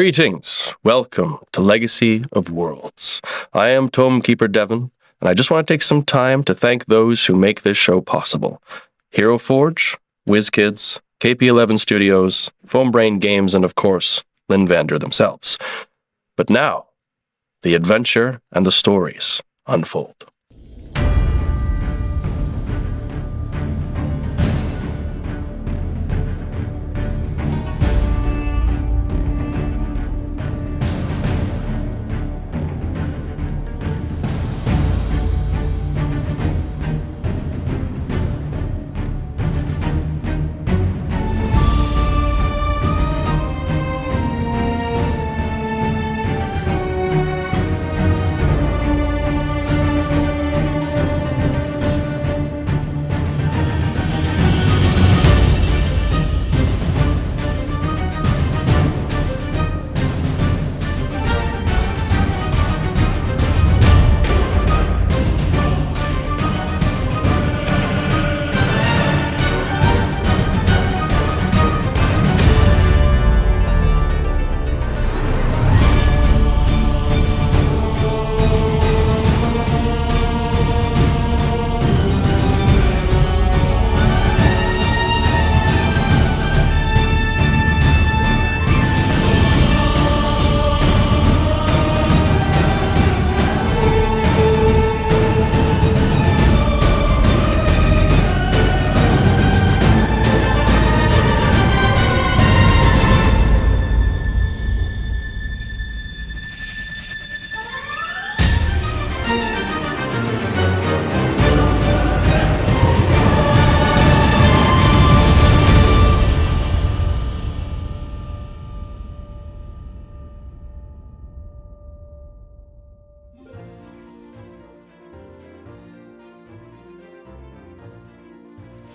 Greetings. Welcome to Legacy of Worlds. I am Tomekeeper Devon, and I just want to take some time to thank those who make this show possible. Hero Forge, WizKids, KP11 Studios, Foambrain Games, and of course, Lynn Vander themselves. But now, the adventure and the stories unfold.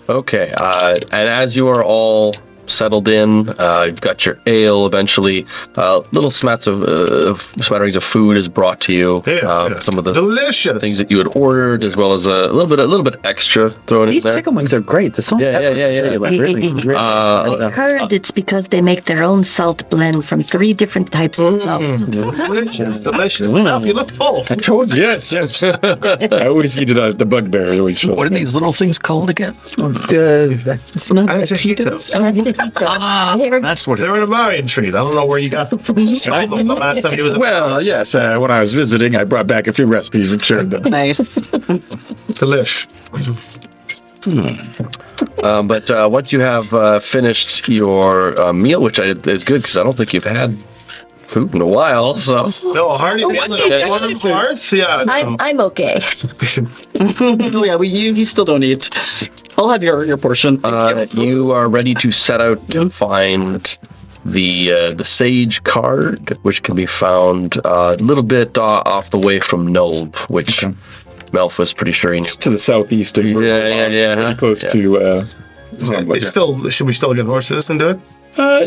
Okay, and as you are all settled in, you've got your ale. Eventually, little smatterings of food is brought to you. Some of the delicious things that you had ordered, as well as a little bit extra thrown in there. These chicken wings are great. The salt Yeah. I heard it's because they make their own salt blend from 3 different types of salt. Delicious. Ralph, you look full. I told you. Yes. I always eat it the bugbear. What are these little things called again? It's not Tajitos. That's what They're an Imarian treat. I don't know where you got them from. The last time he was Well, yes. When I was visiting, I brought back a few recipes and shared them. nice. delish. But once you have finished your meal, which is good because I don't think you've had food in a while, so... No, a hearty meal. Oerth? Yeah. I'm okay. Oh yeah, you still don't eat. I'll have your portion. You are ready to set out to find the Sage card, which can be found a little bit off the way from Nulb, which Melf was pretty sure he knew. To the southeast of Yeah. close to... Should we still get horses and do it?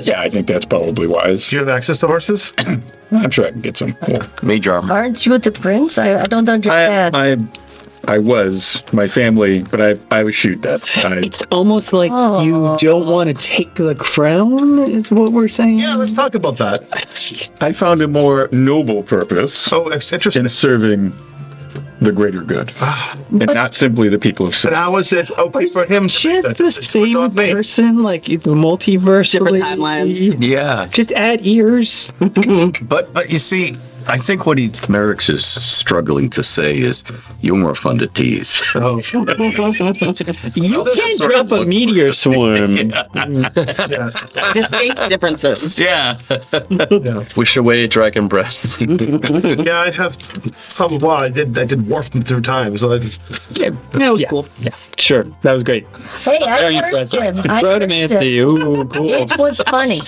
yeah, I think that's probably wise. Do you have access to horses? I'm sure I can get some. Yeah. Mage armor. Aren't you the prince? I don't understand. I was my family, but I would shoot that. It's almost like you don't want to take the crown, is what we're saying. Yeah, let's talk about that. I found a more noble purpose Oh, it's interesting. in serving the greater good, and not simply the people of And Sin. how is it okay for him? Just the same person, like the multiverse. Different timelines. Yeah, Just add ears. but you see, I think what Merrick's is struggling to say is you're more fun to tease. You can't sort drop of a meteor swarm. Distinct differences. Yeah. Wish away, dragon breath. Yeah, I have. Well, I did warp them through time, so I just. Yeah, that was cool. Yeah, sure, that was great. Hey, I Very heard impressive. him. I Proud heard of him. Ooh, cool. It was funny.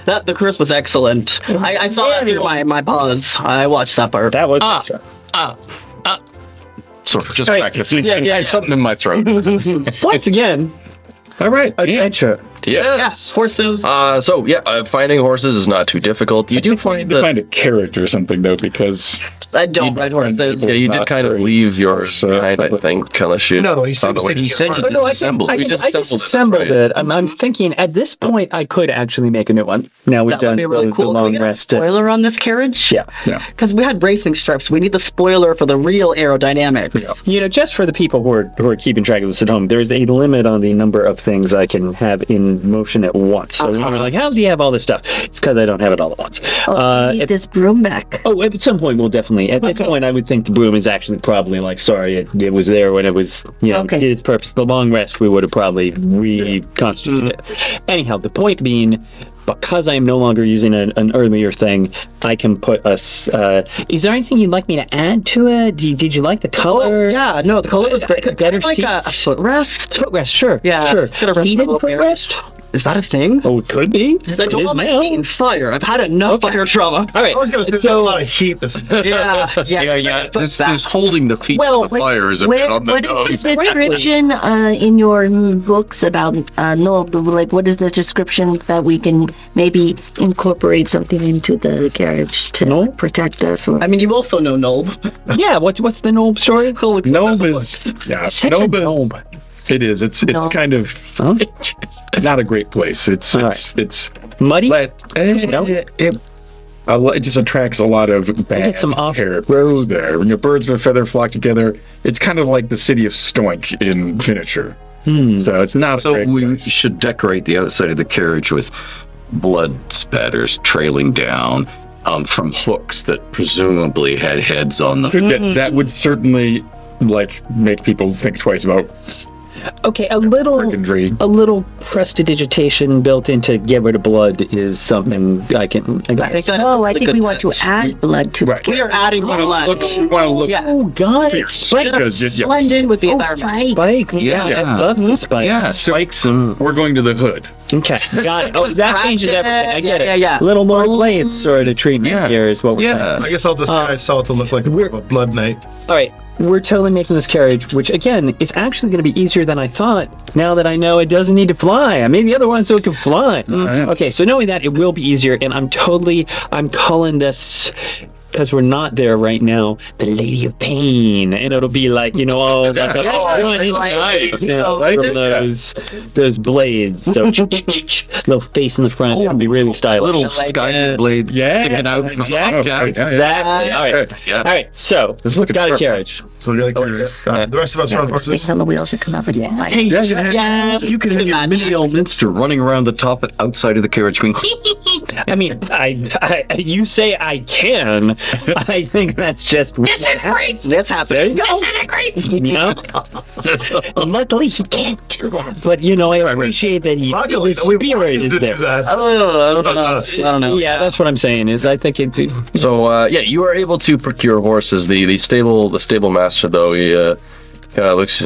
The curse was excellent. I saw that through my pause. I watched that part. That was So just Right. practicing. Yeah, something in my throat. once again. All right, Adventure. Yes, horses. Finding horses is not too difficult. You do find To that. find a carriage or something though, because I don't ride horses. Yeah, you did not kind of very leave yours close, behind, I think, unless you. No, he said He said you No, I disassembled. can, We just I just assembled assembled it, it. I'm thinking at this point I could actually make a new one. Now we've That would done be really the cool. Can we long get a rest. spoiler on this carriage? Yeah. yeah. Because we had racing strips. We need the spoiler for the real aerodynamics. You know, just for the people who are keeping track of this at home, there's a limit on the number of things I can have in motion at once. So we're like, how does he have all this stuff? It's because I don't have it all at once. Oh, you need this broom back. Oh, at some point we'll definitely. At this point, I would think the broom is actually probably like, sorry, it was there when it was, did its purpose. The long rest we would have probably reconstituted it. Anyhow, the point being, because I am no longer using an earlier thing, I can put us. Is there anything you'd like me to add to it? Did you like the color? Oh, yeah, no, the color was great. Better like a seats? footrest. Footrest, sure. Yeah, sure. it's got a rest Heated level there. footrest? Is that a thing? Oh, it could be. Because I don't It is want my now. feet in fire. I've had enough fire trauma. All right. I was going to say, so a lot of heat. Yeah. This holding the feet Well, to the fire is a bit on the what nose. is the description in your books about Noel? Like, what is the description that we can maybe incorporate something into the carriage to Noel? protect us? Or I mean, you also know Noel. yeah. What's the Noel story? Nob is Such a Nob is Nob. it is. It's Nob. kind of Huh? not a great place. It's All it's Muddy. no? It just attracts a lot of bad Get some hair off-road. there. When your birds of a feather flock together, it's kind of like the city of Stoink in miniature. So it's not a So great we place. should decorate the outside of the carriage with blood spatters trailing down from hooks that presumably had heads on them. That would certainly make people think twice about Okay, a little brigandry. prestidigitation built into get rid of blood is something I can. I think that's oh, a I really think good we want to touch. add blood to Right. We are adding more blood. We want to look Yeah. Oh God, fierce. spikes. Because, yeah, Blend in with the Oh, environment. spikes. Yeah. I love some spikes. Yeah, spikes and we're going to the hood. Okay, got it. Oh, that changes everything. I get it. Yeah. A little more blades sort of treatment Yeah. here is what we're saying. yeah. I guess I'll disguise Salt to look like a blood knight. All right, we're totally making this carriage, which again is actually going to be easier than I thought. Now that I know it doesn't need to fly, I made the other one so it can fly. Okay, so knowing that, it will be easier, and I'm calling this. Because we're not there right now, the Lady of Pain, and it'll be like like a nice. from those blades, so little face in the front, it'll be really stylish. Little sky blades sticking out from Exactly. Exactly. All right. Yeah. All right. So look at got a sharp. carriage. So you're like, the rest of us are on Those things on the wheels that come up and fly. Hey, Yeah, you can have your mini Elminster running around the top outside of the carriage going. I mean, I you say I can. I think that's just Disintegrates. That's happening. There you go. Disintegrate. You know? Luckily, he can't do that. But I appreciate that his spirit is there. I don't know. I don't know. Yeah, that's what I'm saying. Is I think it's So you are able to procure horses. The stable master though, he kind of looks.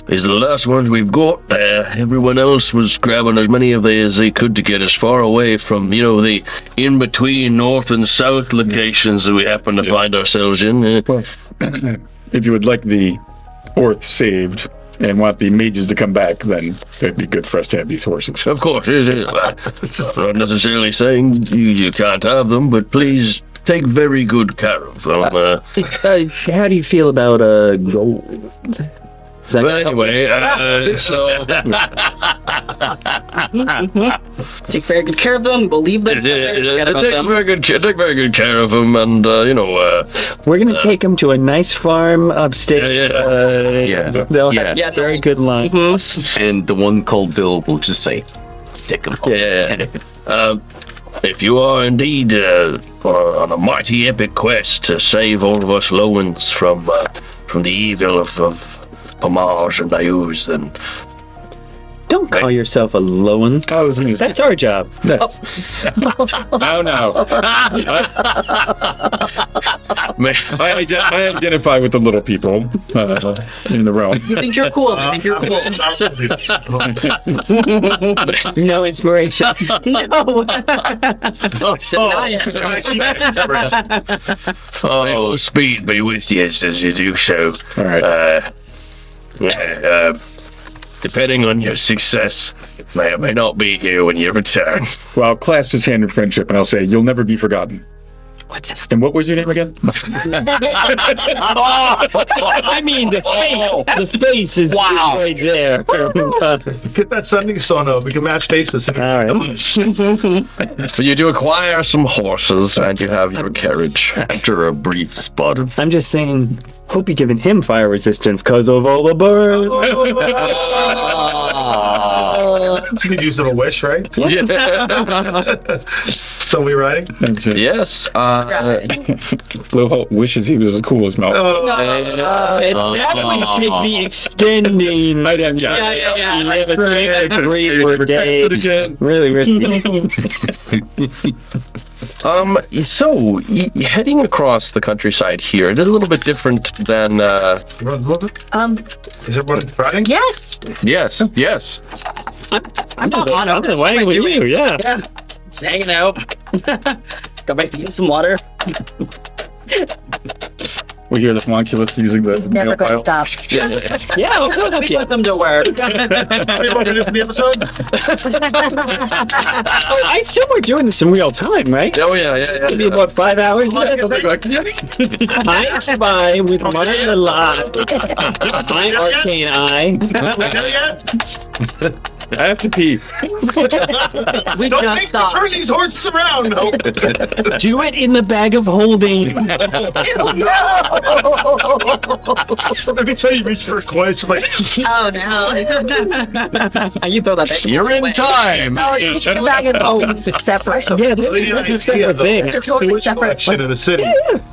These are the last ones we've got. Everyone else was grabbing as many of these as they could to get as far away from, the in-between north and south locations that we happen to find ourselves in. If you would like the Oerth saved and want the mages to come back, then it'd be good for us to have these horses. Of course, not necessarily saying you can't have them, but please take very good care of them. how do you feel about gold? Is that But anyway, so Take very good care of them. Believe them. Forget about take them. very good care of them, and we're gonna take him to a nice farm upstate. Yeah. They'll Yeah. have Yeah, very good lunch. And the one called Bill will just say, "Take him." if you are indeed on a mighty epic quest to save all of us Lowens from the evil of Pomage and Nayuz, then Don't call yourself a Lowen. That's our job. No. I identify with the little people in the realm. You think you're cool. You think you're cool. No inspiration. No. oh, speed be with you as you do so. All right. depending on your success, may or may not be here when you return. Well, I'll clasp his hand in friendship, and I'll say, "You'll never be forgotten." What's this? And what was your name again? I mean, the face is right there. Get that sending sono. We can match faces. All right. So you do acquire some horses, and you have your carriage. After a brief spot of I'm just saying, hope you're giving him fire resistance because of all the birds. It's a good use of a wish, right? So we riding? Yes. Blowhole wishes he was as cool as Mel. That would take the extending. I am, You never take a 3 for a day. Really risky. So heading across the countryside here, it is a little bit different than. You want to move it? Is everyone riding? Yes. Yes. Yes. I'm waiting with you, yeah. Yeah. Just hanging out. Got my feet in some water. We hear the homunculus using the He's never nail going to file. stop. Yeah, we'll go with We you. put them to work. What do you want to do for the episode? I assume we're doing this in real time, right? Oh yeah. It'll be about 5 hours. I spy with one of the lot. My arcane eye. I have to pee. We Don't just make me stopped. turn these horses around. No. Do it in the bag of holding. Every time you reach for a coin, it's just like, Oh no. You throw that back. You're in time. Oh, the bag of holdings is separate. Yeah, that's a separate thing. They're totally separate. collection in a city.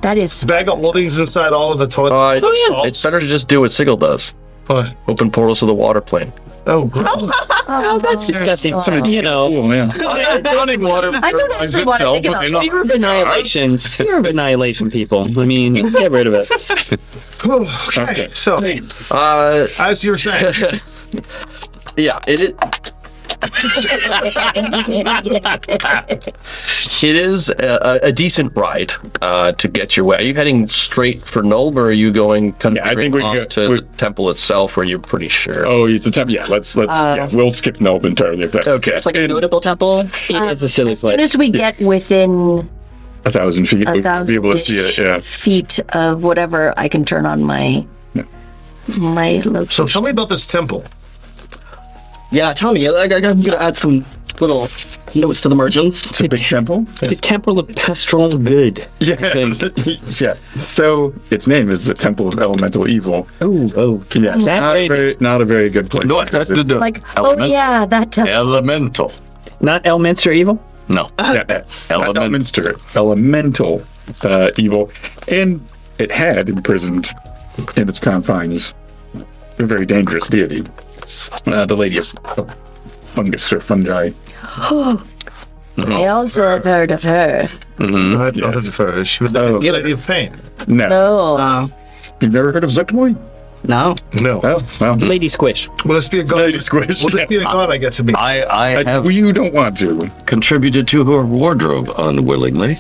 That is. Bag of holdings inside all of the toilet. It's better to just do what Sigil does. What? Open portals to the water plane. Oh, gross. Oh, that's disgusting. You know, Oh, man. Running water I don't actually want to think about fear of annihilation. Fear of annihilation, people. I mean, just get rid of it. Okay, so as you were saying, Yeah, it is a decent ride to get your way. Are you heading straight for Nulb, or are you going kind of Yeah, I think we can go- to the temple itself, where you're pretty sure? Oh, it's a temple. Yeah, let's. We'll skip Nelb entirely if that's Okay. It's like a notable temple. It is a silly As soon place. as we get within 1,000 feet, we'll be 1,000 able to see it. Yeah. feet of whatever, I can turn on my location. so tell me about this temple. Yeah, tell me. I'm gonna add some little notes to the merchants. It's a big temple. The Temple of Pastoral Good. Yeah. Yeah. So its name is the Temple of Elemental Evil. Oh. Yes. That Not a very good place. no, that's the Like, oh yeah, that temple. elemental. Not Elminster Evil? No, Yeah, Element- Elminster. Elemental evil. And it had imprisoned in its confines a very dangerous deity. The Lady of Fungus or Fungi. I also have heard of her. I've not heard of her. She would Oh. the lady of pain. No. No. You've never heard of Zuckmoy? No. No. Oh, well. Lady Squish. Will this be a god? Lady Squish. Will this be a god I get to be? I have Well, you don't want to. contributed to her wardrobe unwillingly.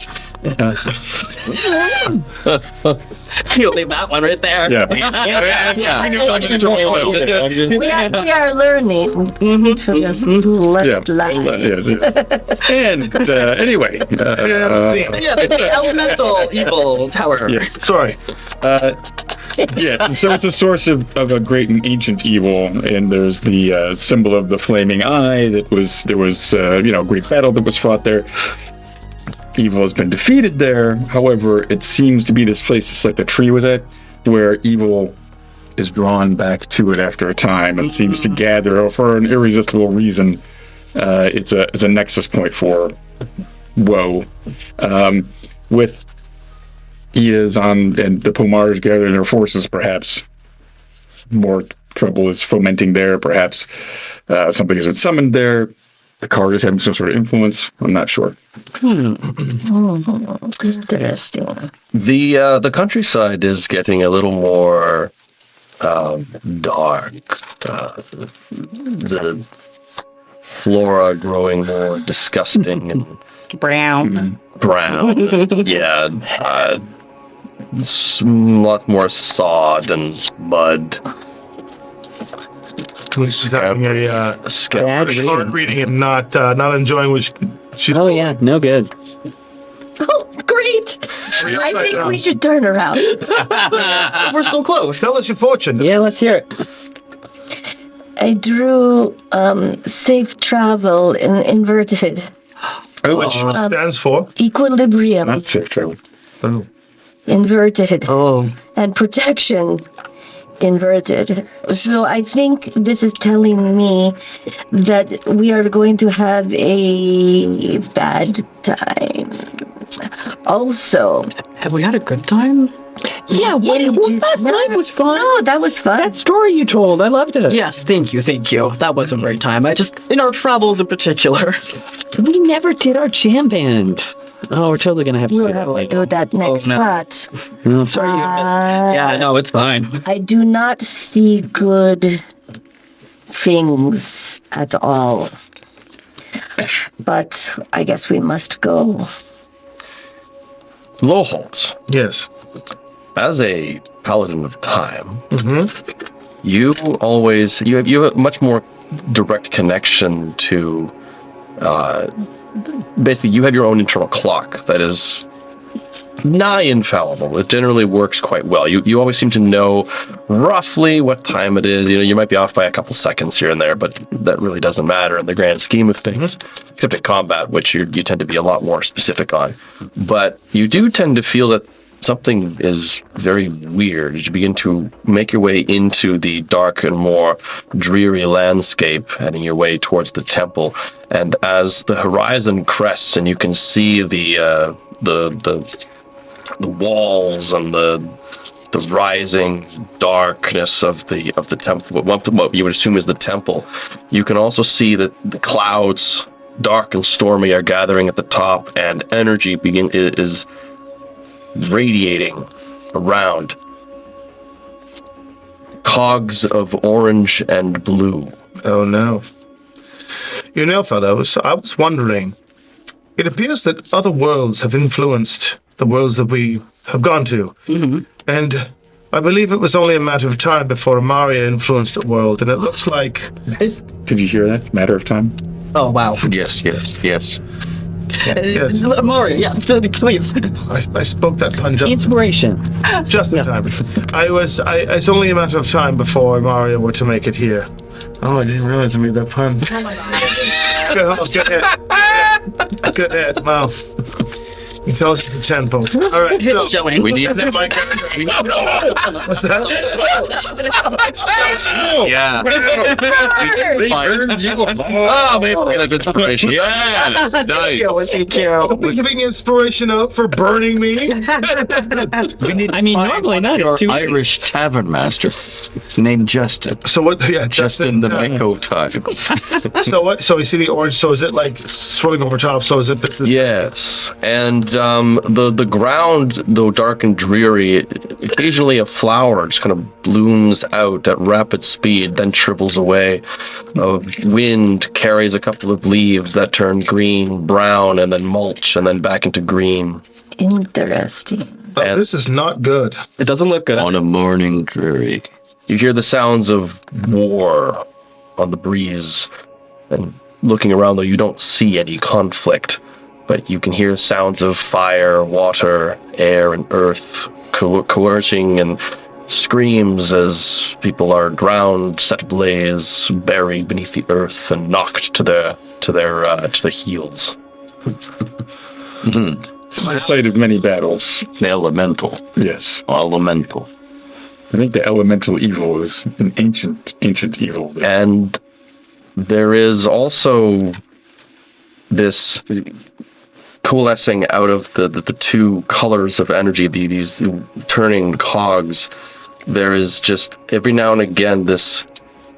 You'll leave that one right there. Yeah. We are learning to just let Yeah. it lie. Yes, yes. And anyway, Yeah, the elemental evil tower. yes. Sorry. Yes, and so it's a source of a great and ancient evil, and there's the symbol of the flaming eye. There was a great battle that was fought there. Evil has been defeated there. However, it seems to be this place, just like the tree was at, where evil is drawn back to it after a time and seems to gather for an irresistible reason. It's a nexus point for woe. With Iaz and the Pomars gathering their forces, perhaps more trouble is fomenting there. Perhaps something has been summoned there. The card is having some sort of influence. I'm not sure. Interesting. The countryside is getting a little more dark. The flora growing more disgusting and Brown. brown. Yeah, it's a lot more sod and mud. She's having a Bad hard reading. reading and not enjoying what she's. Oh yeah, no good. Oh, great! I think we should turn around. We're still close. Tell us your fortune. Yeah, let's hear it. I drew safe travel in inverted. Which stands for. Equilibrium Not safe travel. Oh. inverted. Oh. And protection inverted. So I think this is telling me that we are going to have a bad time. Also, Have we had a good time? Yeah, last night was fun. No, that was fun. That story you told, I loved it. Yes, thank you. That was a great time. I just, in our travels in particular. We never did our jam band. Oh, we're totally gonna have to We'll do that have to later. do that next no. part. Oh, sorry. Yeah, no, it's fine. I do not see good things at all. But I guess we must go. Lowholtz, Yes. as a paladin of time, you always you have a much more direct connection to. Basically, you have your own internal clock that is nigh infallible. It generally works quite well. You always seem to know roughly what time it is. You might be off by a couple seconds here and there, but that really doesn't matter in the grand scheme of things, except in combat, which you tend to be a lot more specific on. But you do tend to feel that something is very weird as you begin to make your way into the dark and more dreary landscape, heading your way towards the temple. And as the horizon crests and you can see the walls and the rising darkness of the temple, what you would assume is the temple, you can also see that the clouds, dark and stormy, are gathering at the top, and energy is radiating around. Cogs of orange and blue. Oh no. You know, fellows, I was wondering. It appears that other worlds have influenced the worlds that we have gone to. Mm-hmm. And I believe it was only a matter of time before Imaria influenced a world, and it looks like... Did you hear that? Matter of time? Oh, wow. Yes. Yes. Maury, yes, please. I spoke that pun Inspiration. just in time. It's only a matter of time before Imaria were to make it here. Oh, I didn't realize I made that pun. Good hit. Good hit. Wow. Intelligence of 10, folks. All right. So, Showing. We need that. what's that? Yeah. Oh, maybe that's inspiration. Yeah. Nice. Thank you. Giving inspiration out for burning me? We need I mean, normally not. your It's too Irish tavern master named Justin. So what? Yeah, Justin the Mako time. So what? So you see the orange. So is it like swirling over top? So is it? This is Yes, and the ground, though dark and dreary, occasionally a flower just kind of blooms out at rapid speed, then shrivels away. A wind carries a couple of leaves that turn green, brown, and then mulch, and then back into green. Interesting. This is not good. It doesn't look good. On a morning dreary. You hear the sounds of war on the breeze, and looking around, though, you don't see any conflict. But you can hear sounds of fire, water, air, and earth coercing, and screams as people are drowned, set ablaze, buried beneath the earth, and knocked to their heels. It's the site of many battles. The elemental. Yes. Elemental. I think the elemental evil is an ancient evil. And there is also this coalescing out of the two colors of energy, these turning cogs. There is just every now and again this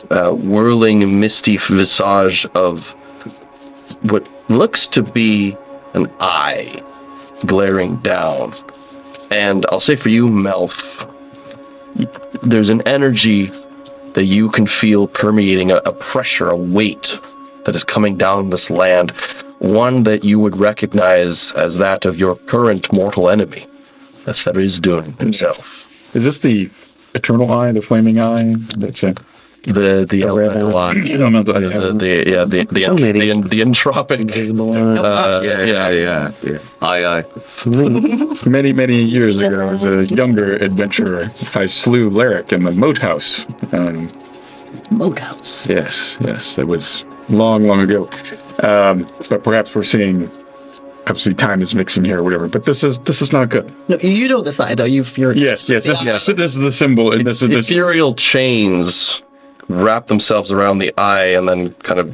whirling, misty visage of what looks to be an eye glaring down. And I'll say for you, Melf, there's an energy that you can feel permeating, a pressure, a weight that is coming down this land, one that you would recognize as that of your current mortal enemy, Therizdun himself. Is this the eternal eye, the flaming eye? That's it. the elemental eye. The So many. the entropic. Aye. Many years ago, as a younger adventurer, I slew Lyric in the moat house. Moat house. Yes, that was long ago. But perhaps we're seeing. Obviously, time is mixing here, or whatever. But this is not good. No, you know this eye, though. You're Yes. This is the symbol, and this is the Ethereal chains wrap themselves around the eye and then kind of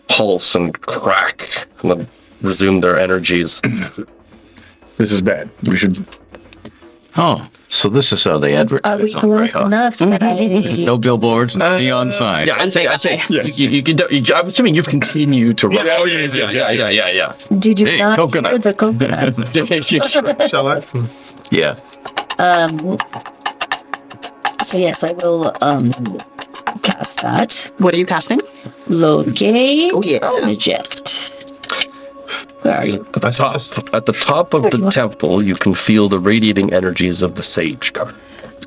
pulse and crack and then resume their energies. This is bad. We should. Oh, so this is how they Are advertise. we on close Greyhawk. enough? That No billboards, no neon signs. Yeah, I'd say. Yes. You can. I'm assuming you've continued to. Yeah, oh, yes. Yeah. Did you Hey, not coconut. hear the coconuts? Shall I? Yeah. So yes, I will cast that. What are you casting? Locate. Oh, yeah. Eject. Where are you? At the top of the temple, you can feel the radiating energies of the sage guard.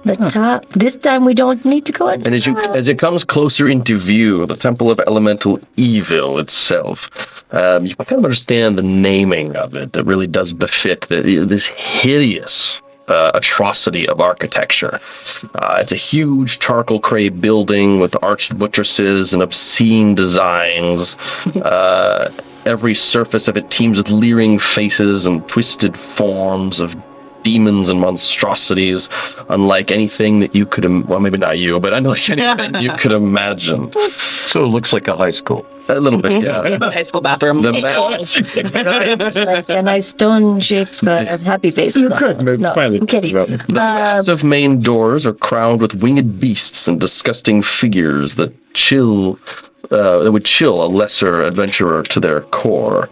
The top. This time we don't need to go in. And as it comes closer into view, the Temple of Elemental Evil itself, you can kind of understand the naming of it. It really does befit this hideous atrocity of architecture. It's a huge charcoal gray building with arched buttresses and obscene designs. Every surface of it teems with leering faces and twisted forms of demons and monstrosities, unlike anything that you could, well, maybe not you, but unlike anything you could imagine. So it looks like a high school. A little bit, yeah. High school bathroom. The Like a nice stone-shaped happy face. You could maybe No, smiley I'm kidding. faces up. massive main doors are crowned with winged beasts and disgusting figures that would chill a lesser adventurer to their core.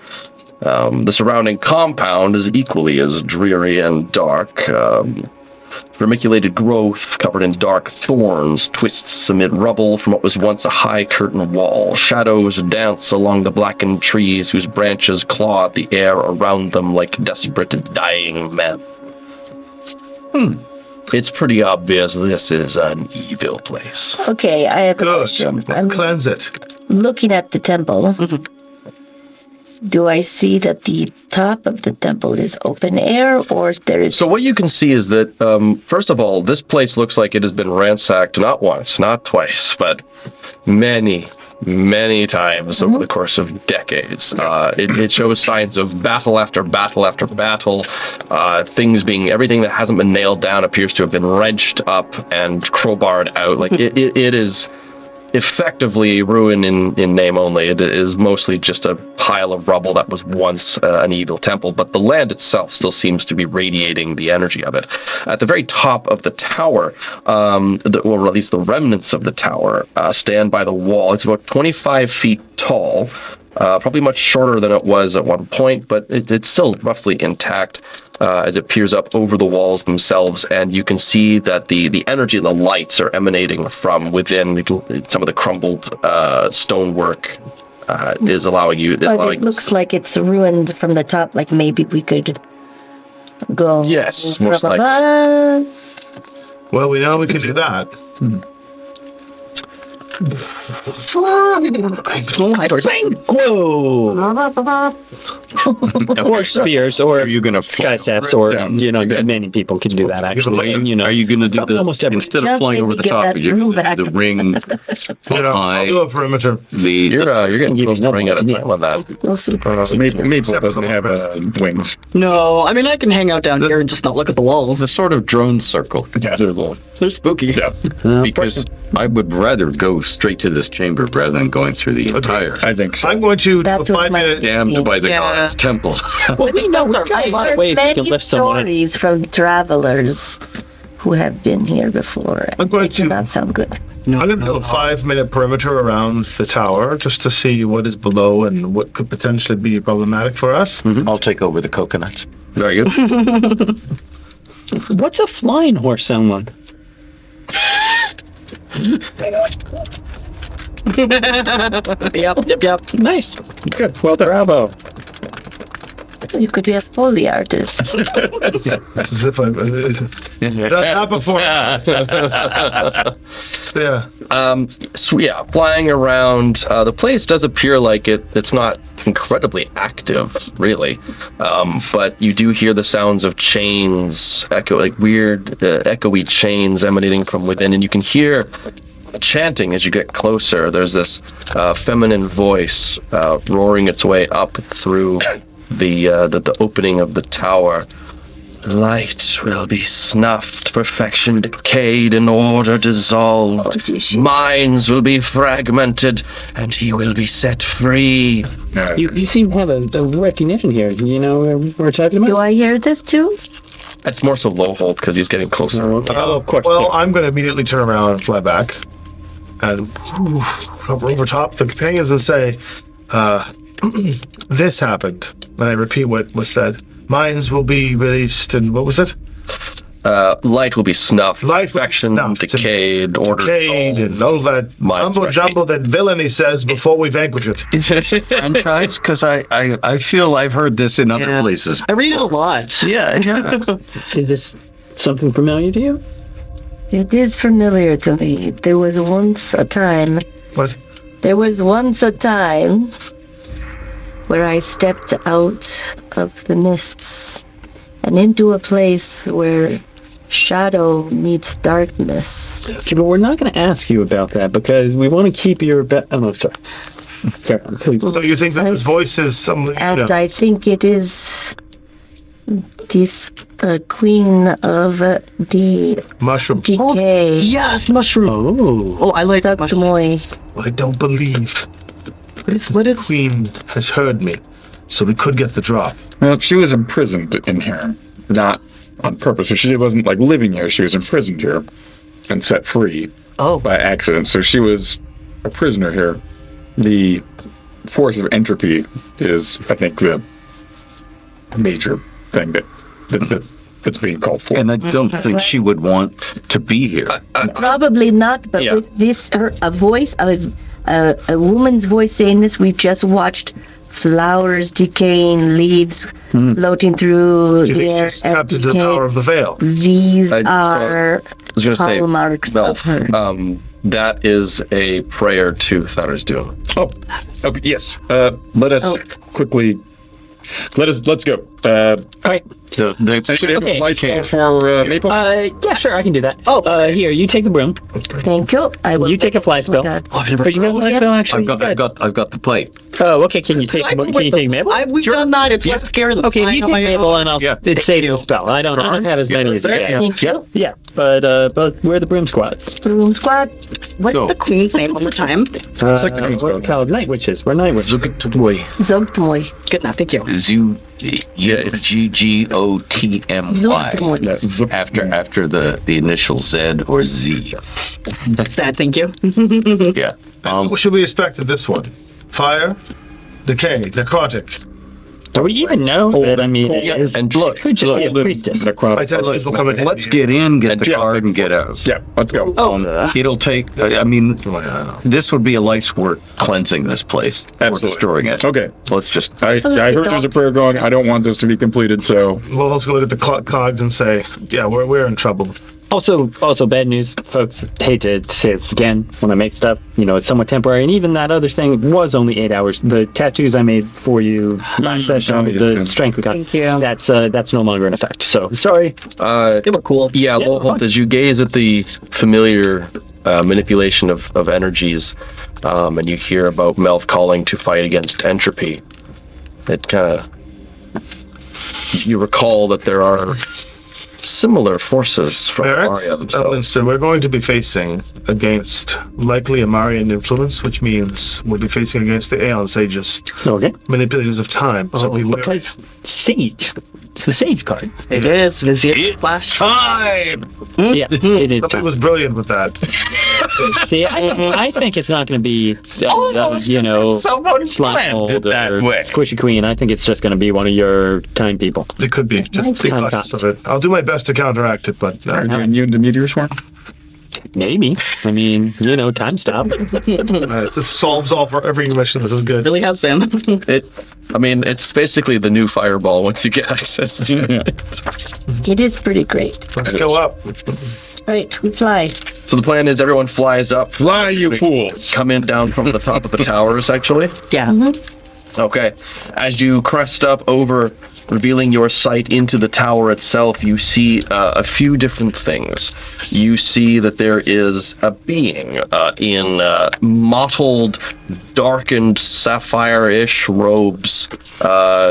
The surrounding compound is equally as dreary and dark. Vermiculated growth covered in dark thorns twists amid rubble from what was once a high curtain wall. Shadows dance along the blackened trees whose branches claw at the air around them like desperate dying men. It's pretty obvious this is an evil place. Okay, I have a Good. question. Let's I'm cleanse it. looking at the temple. Do I see that the top of the temple is open air, or there is? So what you can see is that, first of all, this place looks like it has been ransacked not once, not twice, but many times over the course of decades. It shows signs of battle after battle after battle. Everything that hasn't been nailed down appears to have been wrenched up and crowbarred out. Like it is effectively ruin in name only. It is mostly just a pile of rubble that was once an evil temple, but the land itself still seems to be radiating the energy of it. At the very top of the tower, or at least the remnants of the tower, stand by the wall. It's about 25 feet tall, probably much shorter than it was at one point, but it's still roughly intact. As it peers up over the walls themselves, and you can see that the energy and the lights are emanating from within. Some of the crumbled stonework is allowing you. It looks like it's ruined from the top. Like maybe we could go. Yes, from most likely. above. Well, we know we can do that. Oh, hi, doors. Bang! Whoa! Or spears, or Are you going to sky staffs, or many people can do that actually. And, Are you going to do Probably almost every- instead of Just flying maybe over the get top, that are you going room to back. do the ring I'll do a perimeter. You're getting give close you to running out of another time on that. We'll see. Maple doesn't have wings. No, I mean, I can hang out down here and just not look at the walls. the sort of drone circle? Yeah, they're little. They're spooky. Yeah, Because I would rather go straight to this chamber rather than going through the entire I think so. I'm going to That do a was my 5-minute. damned by the Yeah. gods temple. Well, we know we've got a lot of ways we can Many lift someone. stories from travelers who have been here before. I'm going It did to- not sound good. I'm going to do a 5-minute perimeter around the tower just to see what is below and what could potentially be problematic for us. I'll take over the coconuts. Very good. What's a flying horse sound like? Yep. Nice. Good. Well done. Bravo. You could be a Foley artist. As if not before. Yeah. So yeah, flying around. The place does appear like it's not incredibly active, really. But you do hear the sounds of chains, like weird, echoey chains emanating from within, and you can hear chanting as you get closer. There's this feminine voice roaring its way up through the opening of the tower. Light will be snuffed, perfection decayed, and order dissolved. Minds will be fragmented, and he will be set free. You seem to have a recognition here. You know what we're talking about? Do I hear this too? That's more so low hold because he's getting closer. Of course. Well, I'm going to immediately turn around and fly back and over top the companions and say, this happened. And I repeat what was said. Minds will be released, and what was it? Light will be snuffed. Light will be perfection snuffed, decayed, order decayed, dissolved. and all that Minds mumbo jumbo that villainy says before we vanquish it. Is it franchise? Because I feel I've heard this in other places. I read it a lot. Yeah. Is this something familiar to you? It is familiar to me. There was once a time where I stepped out of the mists and into a place where shadow meets darkness. Okay, but we're not going to ask you about that because we want to keep your... Oh, no, sorry. Carry on, please. So you think that this voice is something? And I think it is this queen of the Mushroom. decay. Yes, mushroom. Oh, I like mushroom. Zakmoy. I don't believe What is Queen has heard me, so we could get the drop. Well, she was imprisoned in here, not on purpose. So she wasn't like living here. She was imprisoned here and set free by accident. So she was a prisoner here. The force of entropy is, I think, the major thing that's being called for. And I don't think she would want to be here. Probably not, but Yeah. with this, a voice, a woman's voice saying this, we just watched flowers decaying, leaves floating through You the air think she's tapped into the decay. power of the veil? These I are was going to say, hallmarks of her. that is a prayer to Thara's doom. Oh, okay, yes. Let us quickly. Let's go. All right. Anybody have a Okay. flight spell for Maple? Yeah, sure, I can do that. Here, you take the broom. Thank you. I will You take a fly spell. Okay. But you got a fly spell, actually? I've got the plate. Oh, okay. Can you take Mabel? We've done that. It's less scary than Okay, you flying on take my Mabel, own. and I'll. Yeah. It saves the spell. I don't have as many as you get. Thank you. Yeah, but we're the broom squad. Broom squad. What's So- the queen's name one more time? We're called night witches. We're night witches. Zogtmoy. Good enough. Thank you. Ggotmy. Zogtmoy. After the initial Z or Z. Sad. Thank you. Yeah. What should we expect of this one? Fire, decay, necrotic. Do we even know that? I mean, it is, And it could just be a priestess. My tattoos will come in handy. Let's get in, get the jump. card, and get out. Yeah, let's go. It'll take. I mean, this would be a life's work cleansing this place or Absolutely. destroying it. Okay. Let's just. I heard there's a prayer going. I don't want this to be completed, so We'll also look at the cogs and say, yeah, we're in trouble. Also, bad news, folks. Hate to say this again when I make stuff. You know, it's somewhat temporary, and even that other thing was only 8 hours. The tattoos I made for you last session, the strength we got. Thank you. That's no longer in effect. So sorry. They were cool. Yeah, Loholt, as you gaze at the familiar manipulation of energies, and you hear about Melf calling to fight against entropy, it kind of... You recall that there are similar forces from Imaria themselves. Elminster, we're going to be facing against likely Imarian influence, which means we'll be facing against the Aeon Sages, Okay. manipulators of time. So be wary. Because Sage. It's the Sage card. It is Vizier slash. Time. Yeah, it is. Somebody was brilliant with that. See, I think it's not going to be, Slime Mold or Squishy Queen. I think it's just going to be one of your time people. It could be. Just be Time cautious cops. of it. I'll do my best to counteract it, but are you immune to meteor swarm? Maybe. I mean, time stop. This solves all for every mission. This is good. Really has been. It's basically the new fireball once you get access to it. It is pretty great. Let's go up. Right, we fly. So the plan is everyone flies up. Fly, you fools! Come in down from the top of the towers, actually. Yeah. Okay. As you crest up over, revealing your sight into the tower itself, you see a few different things. You see that there is a being in mottled, darkened, sapphire-ish robes,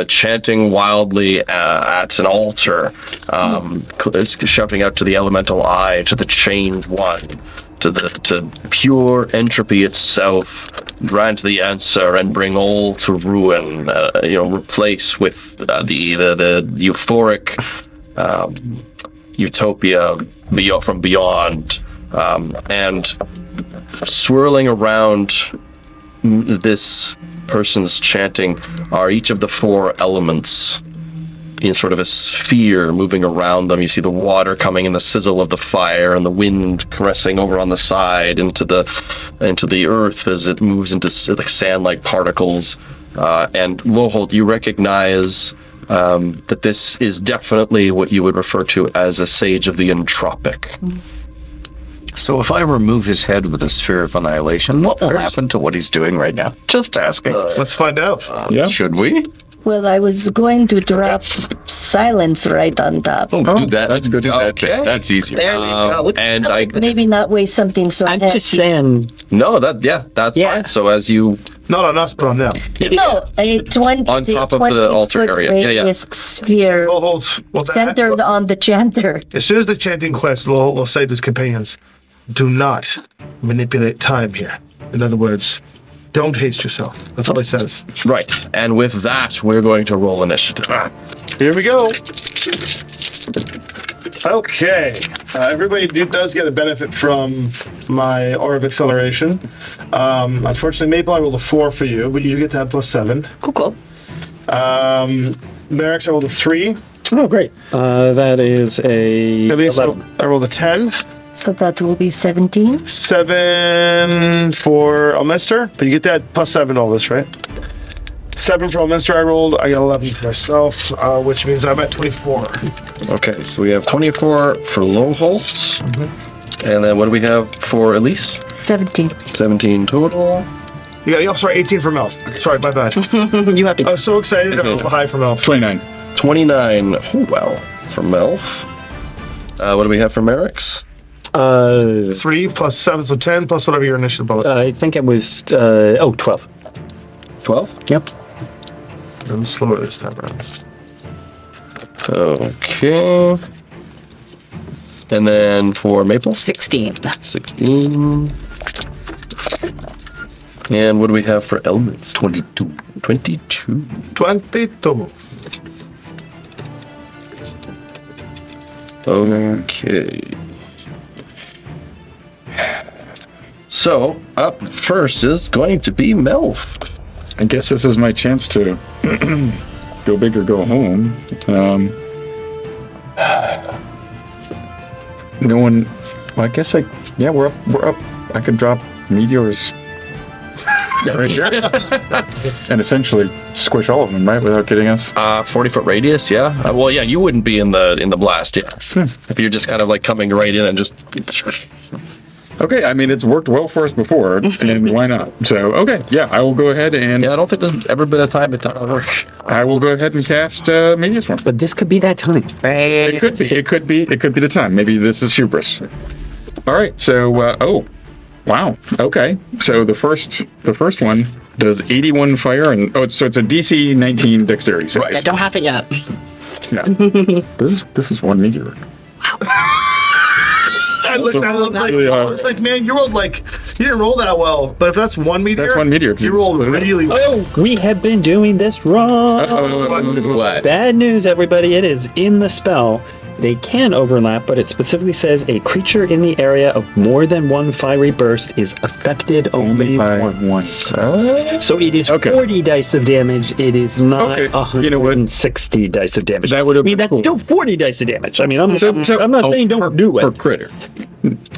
chanting wildly at an altar, shouting out to the elemental eye, to the chained one, to pure entropy itself. Grant the answer and bring all to ruin. Replace with the euphoric utopia from beyond, and swirling around this person's chanting are each of the four elements in sort of a sphere moving around them. You see the water coming and the sizzle of the fire, and the wind caressing over on the side into the earth as it moves into like sand-like particles. And Loholt, you recognize that this is definitely what you would refer to as a sage of the entropic. So if I remove his head with a sphere of annihilation, what will happen to what he's doing right now? Just asking. Let's find out. Yeah. Should we? Well, I was going to drop silence right on top. Do that. That's good. Okay. That's easier. There we go. And I Maybe not waste something so I'm heavy. just saying. no, that's Yeah. fine. So as you Not on us, but on them. No, a 20, On top of the altar 20-foot area. Yeah, yeah. radius sphere Well, centered on the chanter. as soon as the chanting quest, will say to his companions, do not manipulate time here. In other words, don't haste yourself. That's all he says. right, and with that, we're going to roll initiative. Here we go. Okay. Everybody does get a benefit from my Aura of Acceleration. Unfortunately, Maple, I rolled a 4 for you, but you get to have +7. Cool. Merrick's, I rolled a 3. Oh, great. That is a. Elise, 11. I rolled a 10. So that will be 17. 7 for Elminster, but you get that +7 all this, right? 7 for Elminster I rolled. I got 11 for myself, which means I'm at 24. Okay, so we have 24 for Loholt. And then what do we have for Elise? 17. 17 total. Oh, sorry, 18 for Mel. Sorry, my bad. You have to. I was so excited. High for Mel. 29. 29, for Melf. What do we have for Merrick's? 3 plus 7, so 10 plus whatever your initiative bonus. I think it was 12. 12? Yep. I'm slower this time around. Okay. And then for Maple? 16. 16. And what do we have for Elements? 22. 22. 22. Okay. So, up first is going to be Melf. I guess this is my chance to go big or go home. No one. Well, I guess we're up. I could drop meteors right here, and essentially squish all of them, right, without getting us. 40-foot radius, yeah. Well, yeah, you wouldn't be in the blast, yeah. If you're just kind of like coming right in and just. Okay, I mean it's worked well for us before, and why not? So okay, yeah, I will go ahead and Yeah, I don't think there's ever been a time it didn't work. I will go ahead and cast Meteor Swarm. But this could be that time. It could be the time. Maybe this is hubris. All right, so oh, wow. Okay, so the first one does 81 fire, and so it's a DC 19 dexterity. So I don't have it yet. yeah, this is one meteor. I looked at it, Really hard. I was like, man, you rolled you didn't roll that well. But if that's one meteor, That's one meteor. you rolled really well. Oh, we have been doing this wrong. What? Bad news, everybody. It is in the spell. They can overlap, but it specifically says a creature in the area of more than one fiery burst is affected only by once. one. So it is Okay. 40 dice of damage. It is not Okay. 160 dice of damage. That would have I mean, been that's cool. still 40 dice of damage. I mean, I'm not saying per, don't do per it. critter.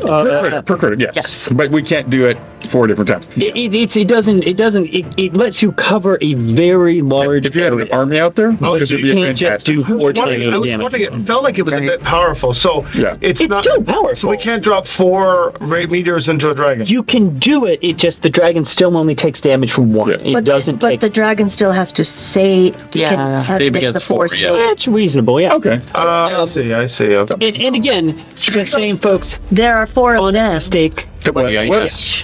Per critter, yes. yes. But we can't do it 4 different times. It lets you cover a very large If you had an area. army out there, this would be You a can't just fantastic. do 4 times I the was damage. wondering, it felt like it was a bit powerful. So Yeah. it's It's not still powerful. So we can't drop 4 meteors into a dragon. You can do it. It just the dragon still only takes damage from 1. Yeah. It doesn't But take. the dragon still has to say. Yeah. Has Save to make against the 4 4, yeah. save. That's reasonable. Yeah. Okay. I see. Okay. And again, just saying, folks, There are 4 of honest them. mistake.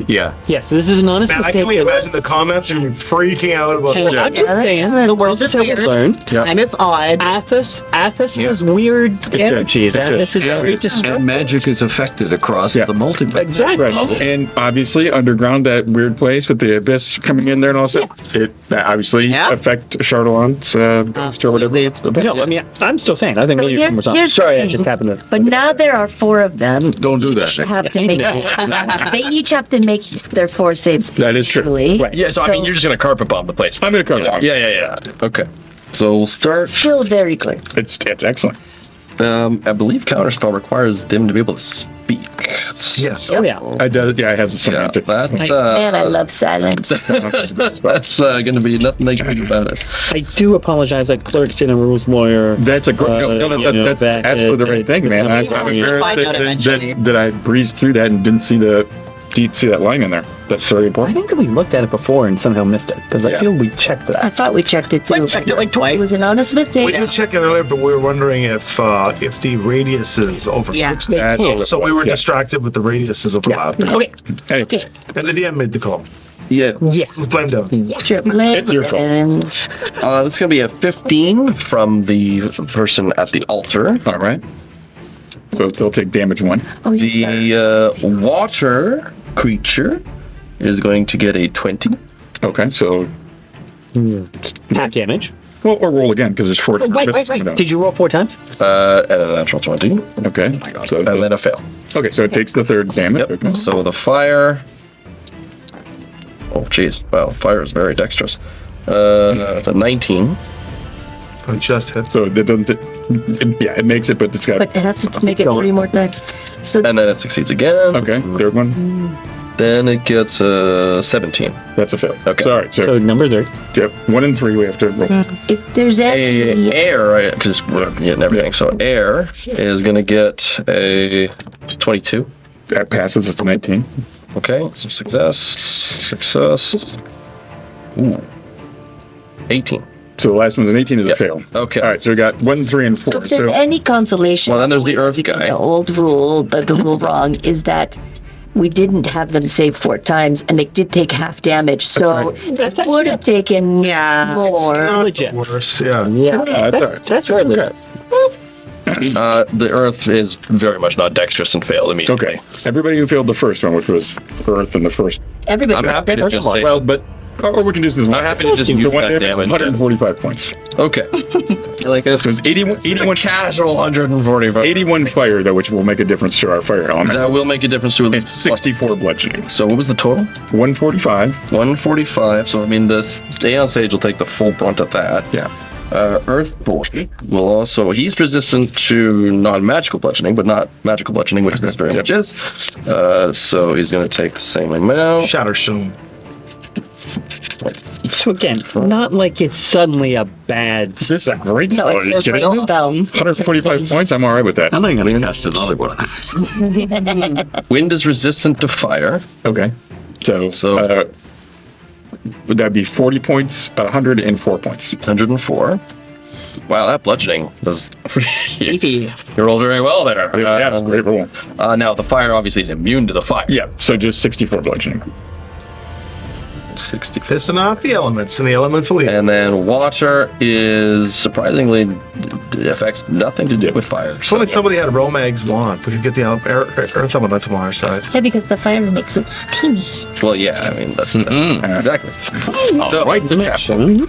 Yeah. Yes, this is an honest Man, I mistake. can only imagine the comments are going to be freaking out about Hey, that. I'm just saying, The world this is is how we weird. learned. Time is odd. Athas has weird energies. It did. Athas is very And destructive. magic is affected across Yeah. the multiverse. Exactly. Right. And obviously, underground, that weird place with the abyss coming in there and all that stuff, it obviously Yeah. affect Charlottes's ghost or whatever. But no, I mean, I'm still saying. I think So maybe was on. here's Sorry, the I thing. just happened to. But now there are 4 of them. Don't do that. Each have to make. They each have to make their 4 saves. That is true. individually. Right. Yeah, so I mean, you're just gonna carpet bomb the place. I'm going to cover it. Yeah. Okay. So we'll start. Still very clear. It's excellent. I believe counterspell requires them to be able to speak. Yes. Oh yeah. It has a Yeah, semantic. that, Man, I love silence. that's going to be nothing they can do about it. I do apologize. I clerked in a rules lawyer. That's a great. That's back absolutely the at- right thing, man. I'm Find out embarrassed eventually. that I breezed through that and didn't see that line in there. That's very I important. think we looked at it before and somehow missed it because I Yeah. feel we checked it I out. thought we checked it too. I checked it like twice. It was an honest mistake. We did check it earlier, but we were wondering if the radius is over. Yeah. That's all it So we was, were yeah. distracted with the radiuses overlapping. Okay. Anyways, And the DM made the call. Yeah. Yeah. Let's blame them. It's your fault. And This is going to be a 15 from the person at the altar. all right. So they'll take damage 1. oh, he's there. The water creature is going to get a 20. Okay, so Half damage. well, or roll again because there's 4 different wait, abyss wait. coming down. Did you roll 4 times? And a natural 20. Okay. So And then a fail. okay, so it takes the 3rd damage. Yep. Okay. So the fire. Oh, jeez. Well, fire is very dexterous. It's a 19. I just hit. So that doesn't. It makes it, but it's got. But it has to make it Go on. 3 more times. So And then it succeeds again. Okay, 3rd one. Then it gets a 17. That's a fail. Okay. So, all right. So So number 3. yep, 1 and 3 we have to roll. if there's any, Air, because we're getting everything. So air is going to get a 22. That passes. It's a 19. Okay, so success. Ooh. 18. So the last one's an 18 is a fail. Okay. All right. So we got 1, 3, and 4. so if there's So any consolation, Well, then there's the Earth we did guy. The old rule, the rule wrong is that we didn't have them save 4 times, and they did take half damage. So That's it would have taken Yeah. more. Legit. Worse, yeah. Yeah. that's all right. That's very legit. The Earth is very much not dexterous and failed immediately. Okay. Everybody who failed the first one, which was Earth in the first. Everybody. I'm happy to just say. Well, but or we can just do this. I'm happy to just use one that damage. damage. 145 points. Okay. I like it. So it's 81 Casual 145. 81 fire though, which will make a difference to our fire element. That will make a difference to It's 64 bludgeoning. So what was the total? 145. 145. So I mean, this Aeon Sage will take the full brunt of that. Yeah. Earth Boy will also. He's resistant to non-magical bludgeoning, but not magical bludgeoning, which this very much is. So he's going to take the same amount. Shatter soon. So again, not like it's suddenly a bad. This is a great No, spell. Are it's you just kidding? right spell. 145 points. I'm all right with that. I'm not going to cast another one. Wind is resistant to fire. Okay. So would that be 40 points, 104 points? 104. Wow, that bludgeoning was pretty. Beefy. You rolled very well there. Yeah, great roll. Now the fire obviously is immune to the fire. Yeah, so just 64 bludgeoning. 60. Pissing off the elements and the elemental heat. And then water is surprisingly affects nothing to do with fire. If only somebody had a Romag's wand, we could get the earth elemental on our side. Yeah, because the fire makes it steamy. Well, yeah, I mean that's exactly. So, Right, the Dimension.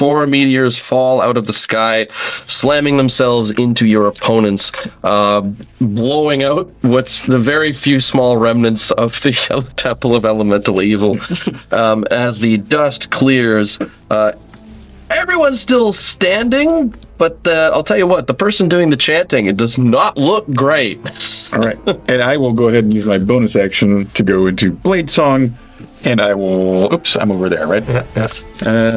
4 meteors fall out of the sky, slamming themselves into your opponents, blowing out what's the very few small remnants of the Temple of Elemental Evil. As the dust clears, everyone's still standing, but I'll tell you what, the person doing the chanting, it does not look great. All right. And I will go ahead and use my bonus action to go into Blade Song, and I will... Oops, I'm over there, right? Yeah.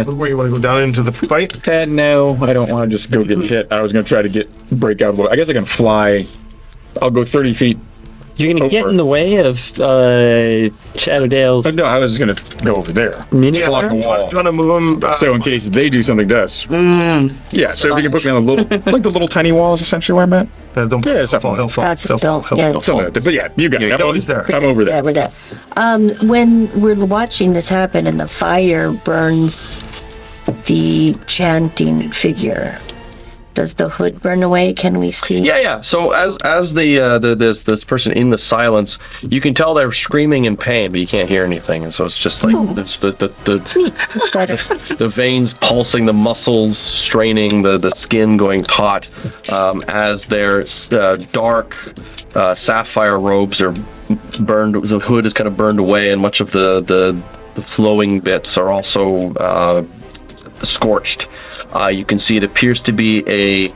Where you want to go down into the fight? No, I don't want to just go get hit. I was going to try to break out a little. I guess I can fly. I'll go 30 feet. You're going to get in the way of Shadowdale's... No, I was just going to go over there. Mini Block the wall. Trying to move them. So in case they do something to us. Yeah, so if you can put me on the little, like the little tiny wall is essentially where I'm at. Don't Yeah, something he'll fall. That's He'll fall. don't. Yeah. Something like that. But yeah, you got it. He's there. I'm over there. Yeah, we're there. When we're watching this happen and the fire burns the chanting figure, does the hood burn away? Can we see? Yeah. So as this person in the silence, you can tell they're screaming in pain, but you can't hear anything, and so it's just like there's It's better. the veins pulsing, the muscles straining, the skin going taut, as their dark sapphire robes are burned. The hood is kind of burned away, and much of the flowing bits are also scorched. You can see it appears to be a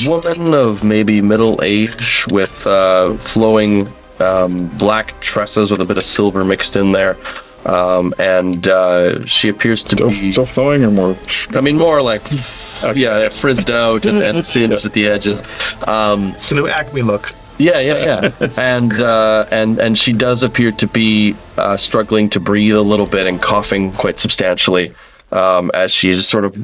woman of maybe middle age with flowing black tresses with a bit of silver mixed in there. And she appears to be... Still flowing or more? I mean, more like, frizzed out and singed at the edges. It's a new Acme look. Yeah. And she does appear to be struggling to breathe a little bit and coughing quite substantially as she sort of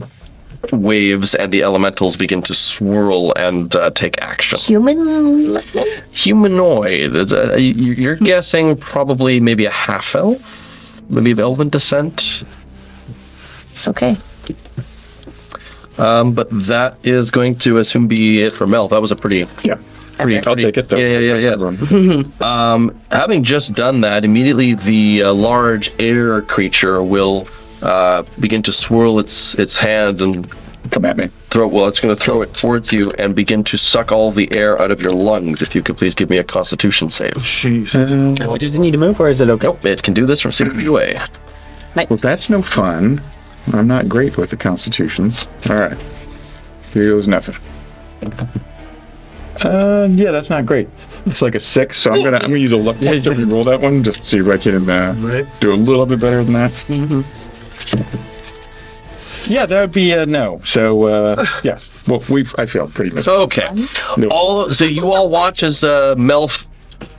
waves and the elementals begin to swirl and take action. Humanoid. You're guessing probably maybe a half-elf? Maybe of elven descent? Okay. But that is going to assume be it for Mel. That was a pretty... Yeah. I'll take it, though. Yeah. Having just done that, immediately the large air creature will begin to swirl its hand and come at me. It's going to throw it towards you and begin to suck all the air out of your lungs. If you could please give me a Constitution save. Jesus. Does it need to move, or is it okay? Nope, it can do this from 6 feet away. Nice. Well, that's no fun. I'm not great with the Constitutions. All right. Here goes nothing. Yeah, that's not great. It's like a 6, so I'm gonna use a luck point to re-roll that one just to see if I can do a little bit better than that. Mm-hmm. Yeah, that would be a no. So yeah, well, I feel pretty much. Okay. No. So you all watch as Melf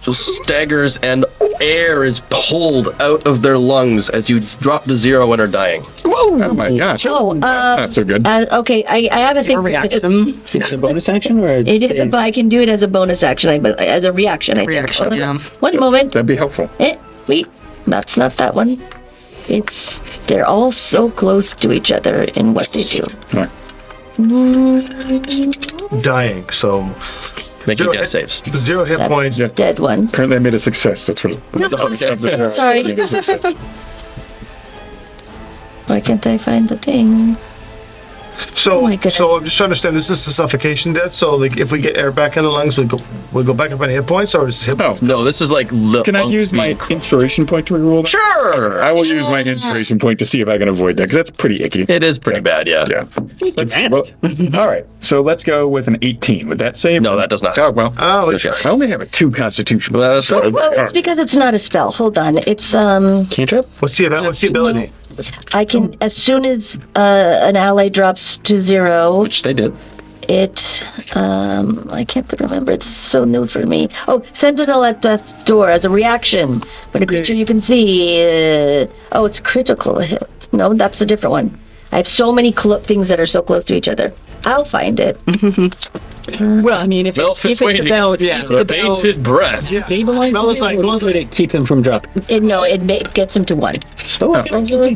just staggers and air is pulled out of their lungs as you drop to 0 and are dying. Whoa! Oh my gosh. Oh, that's not so good. Okay, I have a thing. Is it a bonus action, or It is, but I can do it as a bonus action, but as a reaction. I think. Hold on. One moment. That'd be helpful. Wait, that's not that one. They're all so close to each other in what they do. All right. Dying, so... Making death saves. 0 hit points. Yeah. Dead one. Apparently I made a success. That's what Okay. Sorry. Why can't I find the thing? So, Oh my goodness. so I'm just trying to understand. This is the suffocation death. So, like, if we get air back in the lungs, we go back up on hit points, or is it hit points? No, this is like... Can I use my inspiration point to reroll that? Sure! I will use my inspiration point to see if I can avoid that, because that's pretty icky. It is pretty bad, yeah. Yeah. All right. So let's go with an 18. Would that save? No, that does not. Oh, well. Oh, Okay. I only have a 2 constitution. Well, that's fine. Well, it's because it's not a spell. Hold on. It's cantrip? what's the ability? I can, as soon as an ally drops to 0, Which they did. I can't remember. This is so new for me. Oh, Sentinel at death's door as a reaction. When a creature you can see. It's critical hit. No, that's a different one. I have so many things that are so close to each other. I'll find it. Well, I mean, if it's about Bated breath. stabilizing, Well, it's like- to keep him from dropping. It gets him to 1. Oh, okay.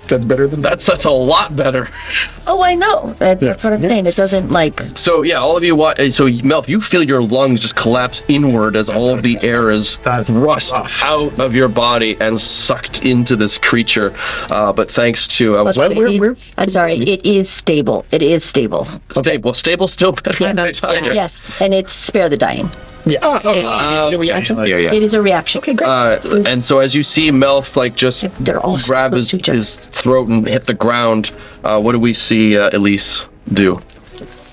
That's better than that. That's a lot better. Oh, I know. That's what I'm saying. It doesn't like. So yeah, all of you watch. So Melf, you feel your lungs just collapse inward as all of the air is That's thrust rough. out of your body and sucked into this creature. But thanks to But I'm sorry. It is stable. It is stable. stable, still better than Yes, and it's spare the dying. Yeah. Reaction? Yeah, yeah. It is a reaction. Okay, great. And so as you see Melf like just They're all grab close to each other. his throat and hit the ground, what do we see Elise do?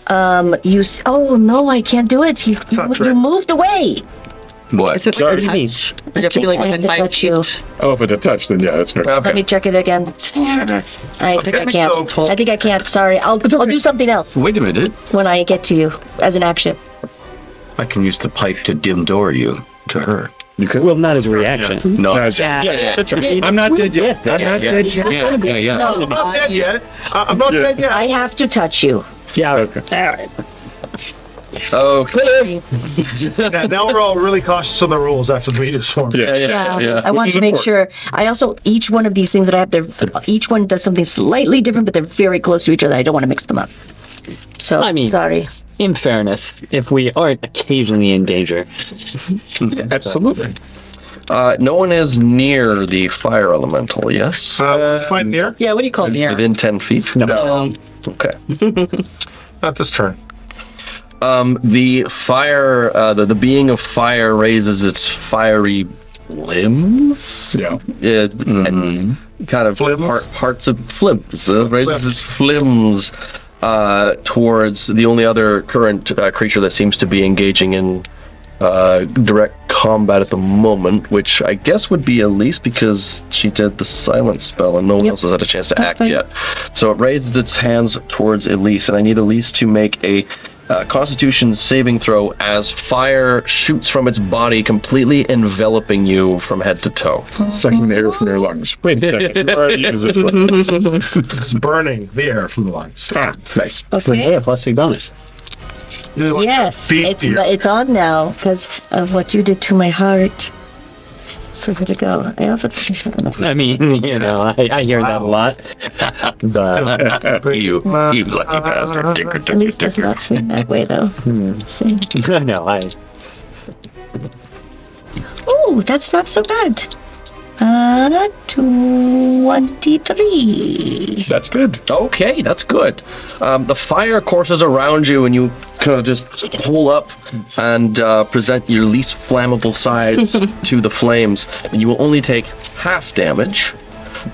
Oh no, I can't do it. You moved away. What? Is it What do you mean? You have to be like I have within to 5 touch feet. you. Oh, if it's a touch, then yeah, that's fair. Let me check it again. I think I can't. so- I think I can't. Sorry. I'll do something else Wait a minute. when I get to you as an action. I can use the pipe to dim door you to her. You could. Well, not as a reaction. No. Yeah. That's right. I'm not dead yet. Yeah, I'm not dead yet. Yeah. No, I'm not dead yet. I'm not dead yet. I have to touch you. Yeah. Okay. All right. Okay. Now we're all really cautious of the rules after the meteor swarm. Yeah, I want Which to is make important. sure. I also each one of these things that I have, each one does something slightly different, but they're very close to each other. I don't want to mix them up. So I mean- sorry. In fairness, if we aren't occasionally in danger, Absolutely. No one is near the fire elemental, yes? Find near? Yeah, what do you call it here? Within 10 feet? Okay. Not this turn. The fire, the being of fire raises its fiery limbs. Yeah. And kind of Flims? parts of flims. Raises its flims towards the only other current creature that seems to be engaging in direct combat at the moment, which I guess would be Elise because she did the silent spell and no one else has had a chance to act fine. yet. So it raises its hands towards Elise, and I need Elise to make a Constitution saving throw as fire shoots from its body, completely enveloping you from head to toe. Sucking the air from your lungs. Wait a second. You already used this one. It's burning the air from the lungs. Ah, Nice. Okay. yeah, plus 3 bonus. Yes, Beat the air. it's on now because of what you did to my heart. So here we go. I also I mean, I hear that a lot. But You lucky bastard. Dicker, at least does not swing that way though. See? no, Oh, that's not so bad. 23. that's good. Okay, that's good. The fire courses around you, and you kind of just pull up and present your least flammable sides to the flames. And you will only take half damage,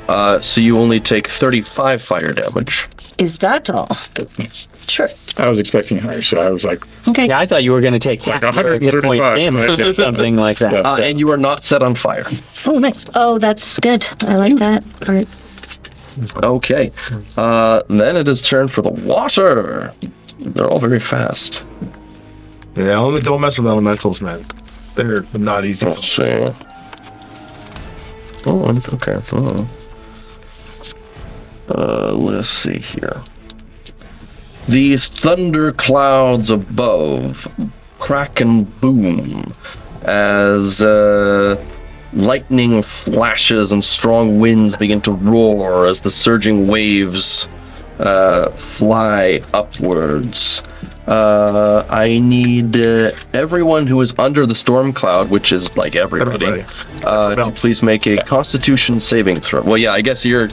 so you only take 35 fire damage. Is that all? Sure. I was expecting higher, so I was like, Okay. yeah, I thought you were going to take half your hit point 135. damage or something like that. Yeah. And you are not set on fire. Oh, nice. Oh, that's good. I like that part. Okay. Then it is turn for the water. They're all very fast. Yeah, don't mess with elementals, man. They're not easy. Let's see. Oh, okay. Let's see here. The thunder clouds above crack and boom as lightning flashes and strong winds begin to roar as the surging waves fly upwards. I need everyone who is under the storm cloud, which is like everybody, to please make a Constitution saving throw. Well, yeah, I guess you're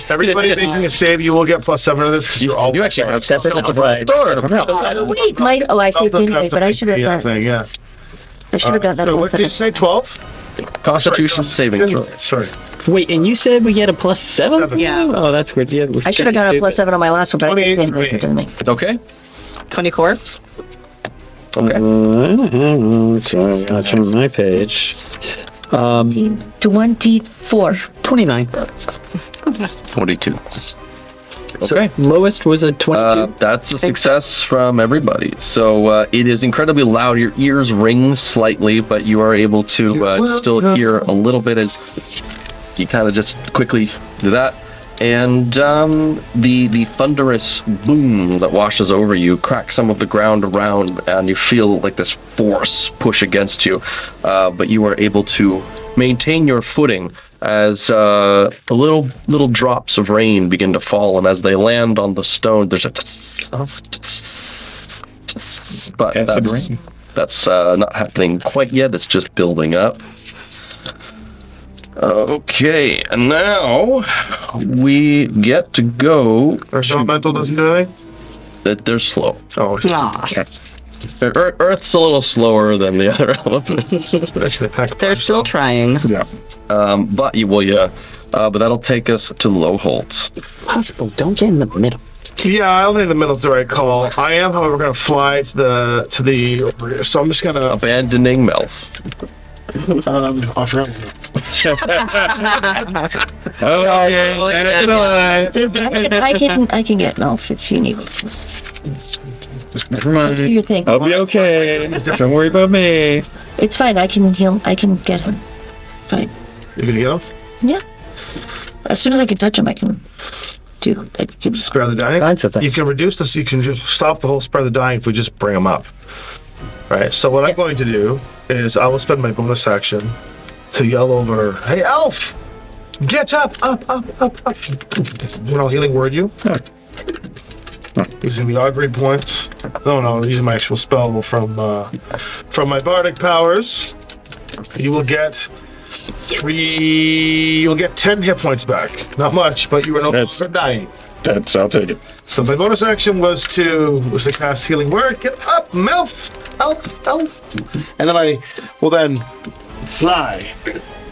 Everybody making a save, you will get +7 of this. 'Cause you're all you actually have Except for something the for the storm. Wait, I saved anyway, but I should have Yeah, got. thing, yeah. I should have got that. So on what did you say? 12? Constitution saving throw. Sorry. Wait, and you said we get a +7? Seven. Yeah. Oh, that's good. Yeah, I should have got a +7 on my last one, but I saved anyway, so it doesn't make. Okay. 24. Okay. Sorry, I'll turn my page. 24. 29. 22. Okay. Lowest was a 22. That's a success from everybody. So it is incredibly loud. Your ears ring slightly, but you are able to still hear a little bit as you kind of just quickly do that. And the thunderous boom that washes over you cracks some of the ground around, and you feel like this force push against you. But you are able to maintain your footing as little drops of rain begin to fall, and as they land on the stone, there's a but Acid rain. that's not happening quite yet. It's just building up. Okay, and now we get to go. First elemental doesn't do anything? They're slow. Oh, Nah, Earth's a little slower than the other elements. actually, pack. they're still trying. Yeah. But that'll take us to Low Holtz. Possible. Don't get in the middle. Yeah, I don't think the middle's the right call. I am, however, going to fly to the. So I'm just going to. Abandoning Melf. I forgot. I can get Melf if you need me. Never mind. Do your thing. I'll be okay. Don't worry about me. It's fine. I can heal. I can get him. Fine. You gonna get him? Yeah. As soon as I can touch him, I can do. I can, Spare the dying. Kinds of things. You can reduce this. You can just stop the whole spare the dying if we just bring them up. All right. So what I'm going to do is I will spend my bonus action to yell over, "Hey, elf! Get up! Up! And I'll healing word you. Using the augury points. No, using my actual spell from my bardic powers. You will get 10 hit points back. Not much, but you are no longer dying. I'll take it. So my bonus action was to cast healing word. Get up, Melf! Elf! And then I will then fly.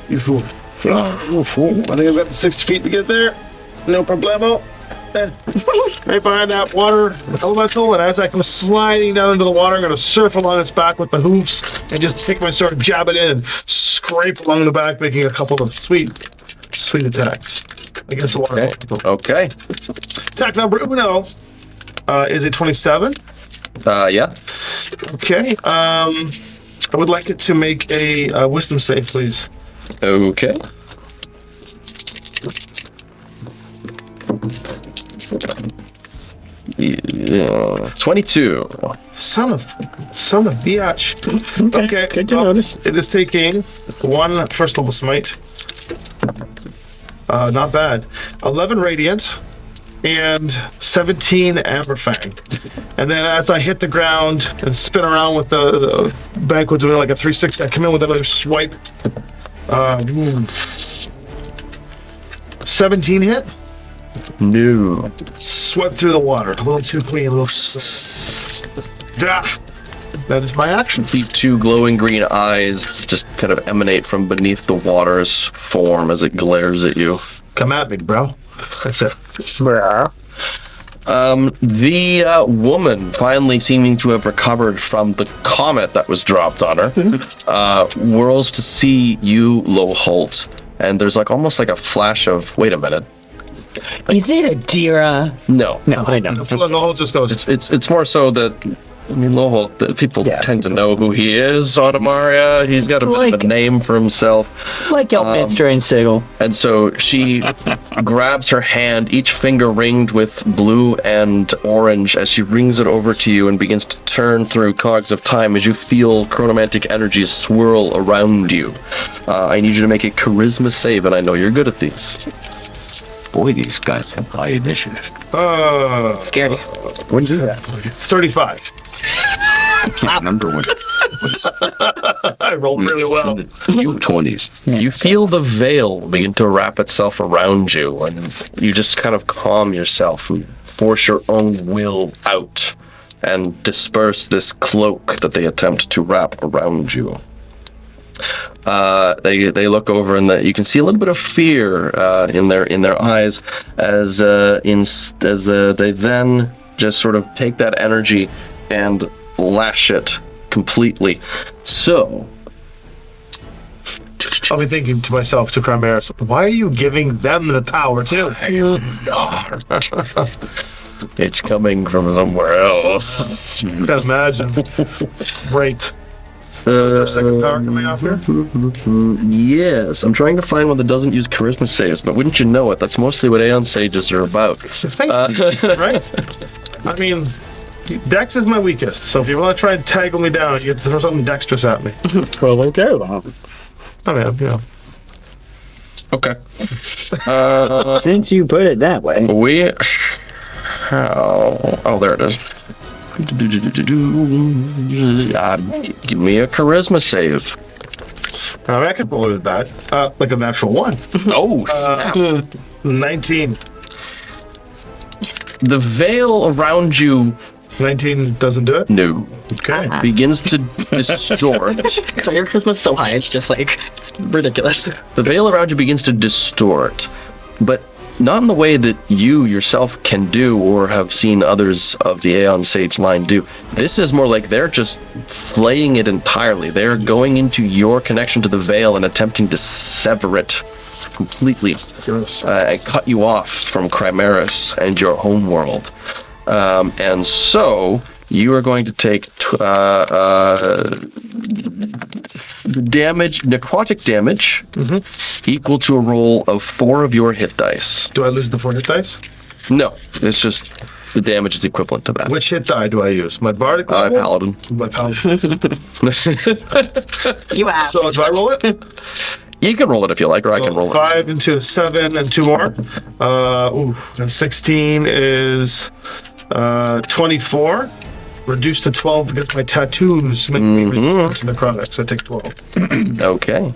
You fool. Fly. Oh, fool. I think I've got the 60 feet to get there. No problemo. Right behind that water elemental, and as I come sliding down into the water, I'm going to surf along its back with the hoofs and just take my sword, jab it in, and scrape along the back, making a couple of sweet attacks against the water elemental. Okay. Attack number uno is a 27. Yeah. Okay. I would like it to make a wisdom save, please. Okay. Yeah. 22. Son of biatch. Okay. Good to notice. It is taking 1 first level smite. Not bad. 11 radiant and 17 amber fang. And then as I hit the ground and spin around with the banquet doing like a 360, I come in with another swipe. 17 hit. No. Swept through the water. A little too clean. That is my action. See two glowing green eyes just kind of emanate from beneath the water's form as it glares at you. Come at me, bro. That's it. The woman, finally seeming to have recovered from the comet that was dropped on her, whirls to see you, Low Holt, and there's almost like a flash of, wait a minute. Is it a Dira? No. No, I know. The whole just goes. It's more so that, I mean, Low Holt, people tend to know who he is on Imaria. He's got a bit of a name for himself. Like Elminster and Sigil. And so she grabs her hand, each finger ringed with blue and orange, as she rings it over to you and begins to turn through cogs of time as you feel chronomantic energies swirl around you. I need you to make a charisma save, and I know you're good at these. Boy, these guys have high initiative. Scary. When's that? 35. I can't remember when. I rolled really well. You 20s. You feel the veil begin to wrap itself around you, and you just kind of calm yourself and force your own will out and disperse this cloak that they attempt to wrap around you. They look over and you can see a little bit of fear in their eyes as they then just sort of take that energy and lash it completely. So I'll be thinking to myself, to Chimera, why are you giving them the power too? it's coming from somewhere else. Can't imagine. Great. Second power coming off here? Yes, I'm trying to find one that doesn't use charisma saves, but wouldn't you know it, that's mostly what Aeon Sages are about. Right? I mean, Dex is my weakest, so if you want to try and tackle me down, you have to throw something dexterous at me. Well, okay, then. I mean, Okay. Since you put it that way. We shall. Oh, there it is. Give me a charisma save. I can roll with that. Like a natural one. Oh, 19. the veil around you 19 doesn't do it? no Okay. begins to distort. So your charisma's so high, it's just like ridiculous. The veil around you begins to distort, but not in the way that you yourself can do or have seen others of the Aeon Sage line do. This is more like they're just flaying it entirely. They're going into your connection to the veil and attempting to sever it completely and cut you off from Chimeras and your home world. And so you are going to take damage, necrotic damage, equal to a roll of 4 of your hit dice. Do I lose the 4 hit dice? No, it's just the damage is equivalent to that. Which hit die do I use? My bardic level? Paladin. My paladin. You have. So do I roll it? You can roll it if you like, or I can roll it. 5 into 7 and 2 more. 16 is 24. Reduced to 12 because my tattoos make me resistant to necrotic, so I take 12. Okay.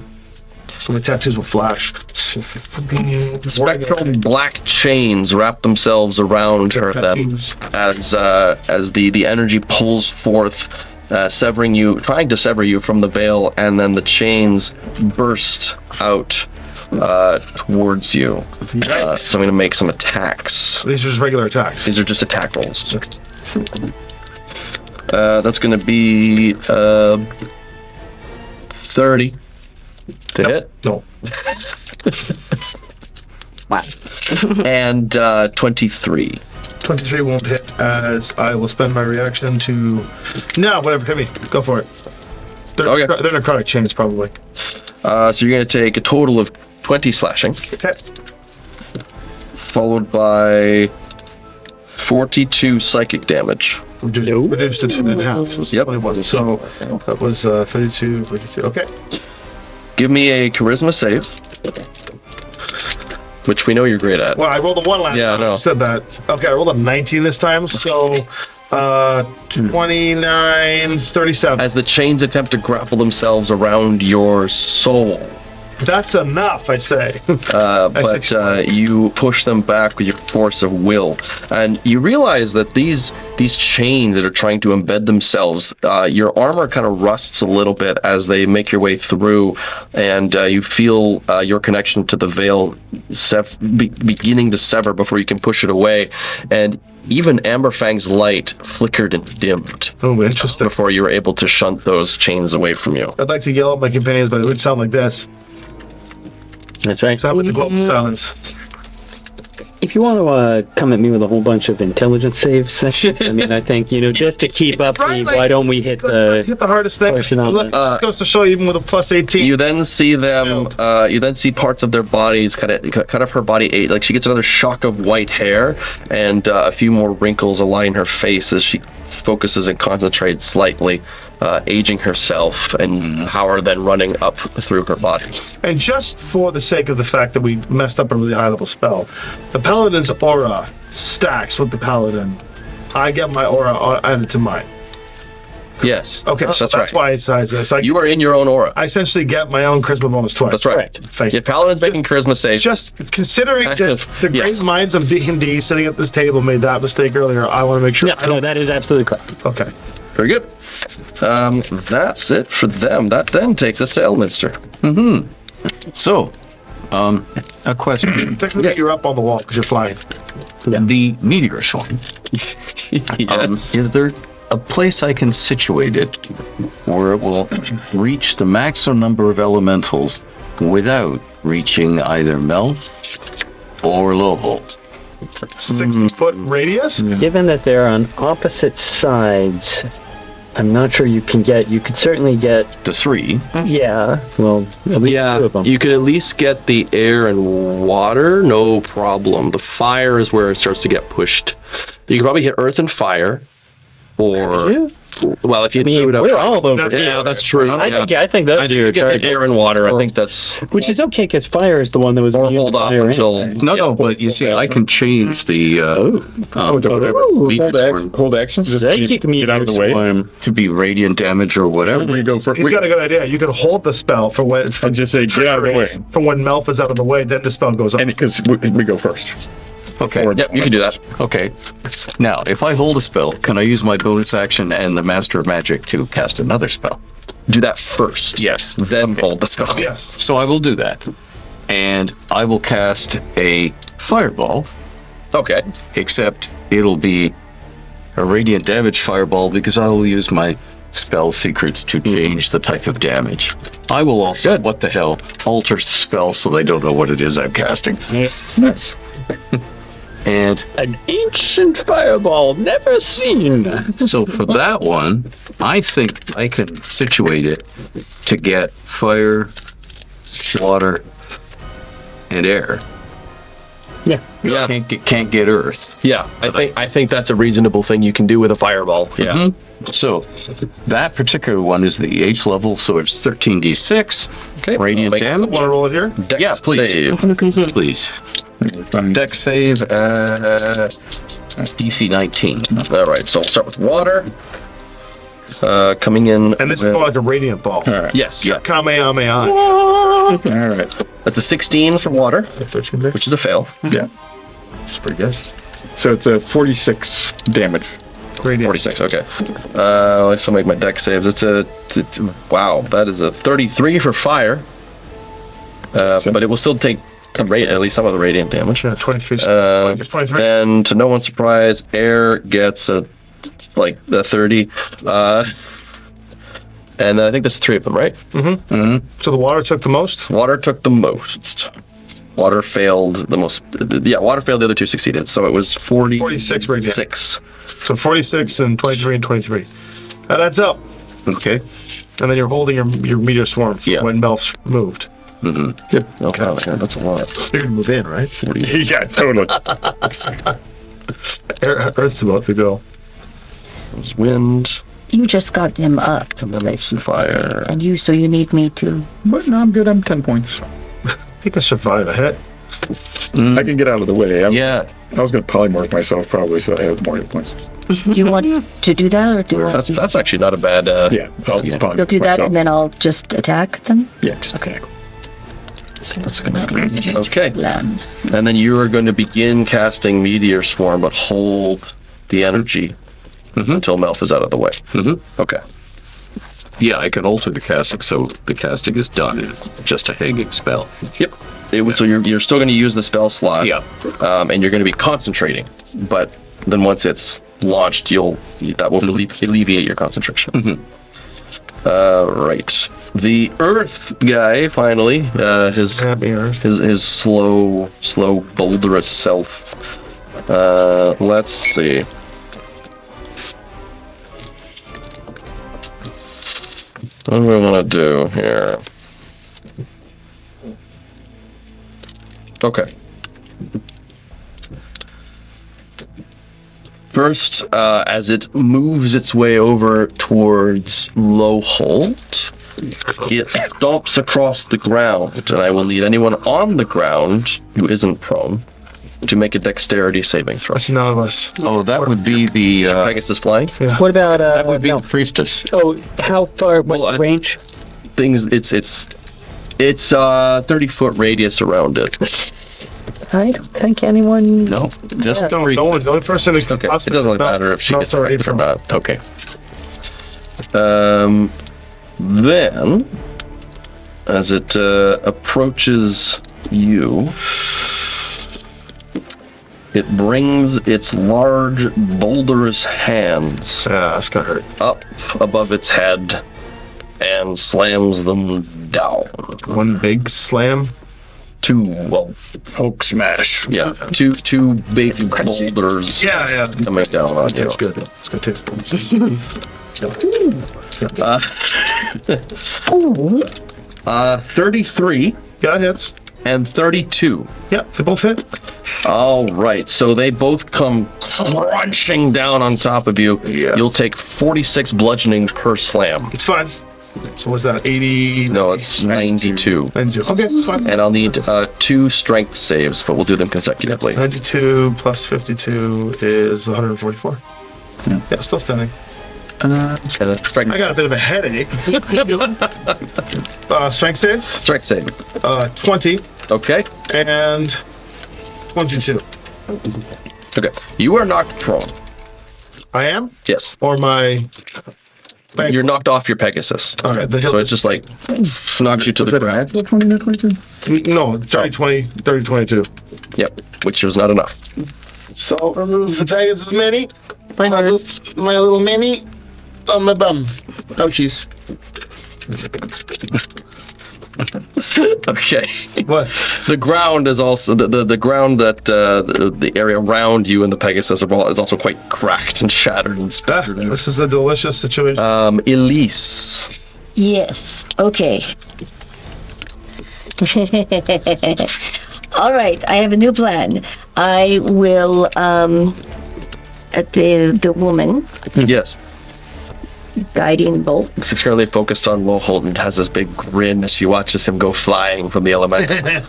So my tattoos will flash. Spectral black chains wrap themselves around her then as the energy pulls forth, trying to sever you from the veil, and then the chains burst out towards you. So I'm going to make some attacks. These are just regular attacks. These are just attack rolls. That's going to be 30 to hit. No. Wow. And 23. 23 won't hit, as I will spend my reaction to... No, whatever, hit me. Go for it. They're necrotic chains, probably. So you're going to take a total of 20 slashing, Okay. followed by 42 psychic damage. Reduced to 2.5. So it's Yep. 21. So that was 32, 42. Okay. Give me a charisma save, which we know you're great at. Well, I rolled a 1 last Yeah, I time. know. I said that. Okay, I rolled a 19 this time, so 29, 37. As the chains attempt to grapple themselves around your soul, That's enough, I say. but you push them back with your force of will, and you realize that these chains that are trying to embed themselves, your armor kind of rusts a little bit as they make your way through, and you feel your connection to the veil beginning to sever before you can push it away, and even Amberfang's light flickered and dimmed Oh, interesting. before you were able to shunt those chains away from you. I'd like to yell at my companions, but it would sound like this. That's right. Sound with the global silence. If you want to come at me with a whole bunch of intelligence saves, I mean, I think, just to keep up Right, like, why don't we hit Let's hit the hardest thing. person on Look, this goes to show you, even with a plus 18. You then see them. You then see parts of their bodies, kind of her body. Like she gets another shock of white hair, and a few more wrinkles align her face as she focuses and concentrates slightly, aging herself, and power then running up through her body. And just for the sake of the fact that we messed up a really high level spell, the Paladin's aura stacks with the Paladin. I get my aura added to mine. Yes. Okay, That's that's right. why it's size. So You are in your own aura. I essentially get my own charisma bonus twice. That's right. Thank you. Your paladin's making charisma saves. Just considering Kind that of, the yeah. great minds of D&D sitting at this table made that mistake earlier, I want to make sure. Yeah, no, that is absolutely correct. Okay. Very good. That's it for them. That then takes us to Elminster. So, a question. Technically, you're up on the wall because you're flying. The meteor swarm. Yes. Is there a place I can situate it where it will reach the maximum number of elementals without reaching either Melf or Lovold? 60-foot radius? Given that they're on opposite sides, I'm not sure you could certainly get, The 3. yeah, well, at least 2 of them. You could at least get the air and water, no problem. The fire is where it starts to get pushed. You could probably hit earth and fire, or Well, if you threw it up, we're all over. yeah, that's true. I think that's I do get air and water. I think that's. which is okay because fire is the one that was Hold off until. No, but you see, I can change the Hold action. Just get out of the way. to be radiant damage or whatever. We go for. He's got a good idea. You could hold the spell for when And just say, get out of the way. for when Melf is out of the way. Then the spell goes off. And because we go first. Okay. Yep, you can do that. Okay. Now, if I hold a spell, can I use my bonus action and the Master of Magic to cast another spell? Do that first. Yes. Then hold the spell. Yes. So I will do that. And I will cast a fireball, Okay. except it'll be a radiant damage fireball because I will use my spell secrets to change the type of damage. I will also, what the hell, alter the spell so they don't know what it is I'm casting. Nice. And An ancient fireball never seen. so for that one, I think I can situate it to get fire, water, and air. Yeah. Yeah. Can't get earth. Yeah. I think that's a reasonable thing you can do with a fireball. Yeah. So that particular one is the 8th level, so it's 13d6 Okay. radiant Make- damage. Want to roll it here? Dex Yeah, please. save. Please. Fun. Dex save DC 19. All right. So we'll start with water. Coming in. And this is with- more like a radiant ball. All right. Yes. Yeah. Kamehameha. All right. That's a 16 for water, 13 there. which is a fail. Yeah. That's pretty good. So it's a 46 damage. Radiant. 46. Okay. Let's make my deck saves. Wow. That is a 33 for fire. But it will still take at least some of the radiant damage. Yeah, 23. 23. And to no one's surprise, air gets the 30. And then I think that's 3 of them, right? So the water took the most? Water took the most. Water failed the most. Yeah, water failed. The other 2 succeeded. So it was 46 radiant. 6. So 46 and 23 and 23. That adds up. Okay. And then you're holding your meteor swarm Yeah. when Melf's moved. Okay, that's a lot. You're going to move in, right? Yeah, totally. Earth's about to go. There's wind, You just got him up. and then it's fire. And so you need me to. But no, I'm good. I'm 10 points. He can survive a hit. I can get out of the way. Yeah. I was going to polymorph myself probably, so I have more hit points. Do you want to do that, or do you want? That's actually not a bad. Yeah, I'll just polymorph You'll do that, myself. and then I'll just attack them. Yeah, just attack. That's gonna be okay. Plan. And then you are going to begin casting Meteor Swarm, but hold the energy until Melf is out of the way. Okay. Yeah, I can alter the casting so the casting is done. It's just a hanging spell. Yep. So you're still going to use the spell slot. Yeah. And you're going to be concentrating, but then once it's launched, that will alleviate your concentration. Right. The Earth guy finally, his Happy Earth. his slow boulderous self. Let's see. What do we want to do here? Okay. First, as it moves its way over towards Lowhold, it stomps across the ground, and I will need anyone on the ground who isn't prone to make a dexterity saving throw. That's none of us. Oh, that would be the Pegasus is flying. What about that would be no. the priestess. Oh, how far? What's Well, the range? Things. It's 30-foot radius around it. I don't think anyone. No, just Yeah. the No one. priestess. The only person who Okay, it doesn't really matter if she gets affected or not. Okay. Then, as it approaches you, it brings its large, boulderous hands Yeah, that's gonna hurt. up above its head and slams them down. One big slam. Two Hulk smash. two big boulders Yeah. coming down on you. That's good. It's gonna taste. 33 Yeah, hits. and 32. Yeah, they both hit. All right, so they both come crunching down on top of you. Yeah. You'll take 46 bludgeoning per slam. It's fine. So what's that? 80? No, it's 92. 92. Okay, it's fine. And I'll need 2 strength saves, but we'll do them consecutively. 92 plus 52 is 144. Yeah, still standing. And then strength, I got a bit of a headache. Strength saves? strength save. 20 Okay. and 22. Okay. You are knocked prone. I am? Yes. Or my... You're knocked off your Pegasus. All right, the So it's just like knocks you to the ground. No, 30, 22. Yep. Which was not enough. So remove the Pegasus mini. My little mini on my bum. Ouchies. Okay. What? The ground is also the ground that the area around you and the Pegasus is also quite cracked and shattered and spattered. This is a delicious situation. Elise. Yes. Okay. All right. I have a new plan. I will at the woman Yes. guiding bolt. She's currently focused on Loholt and has this big grin as she watches him go flying from the elemental.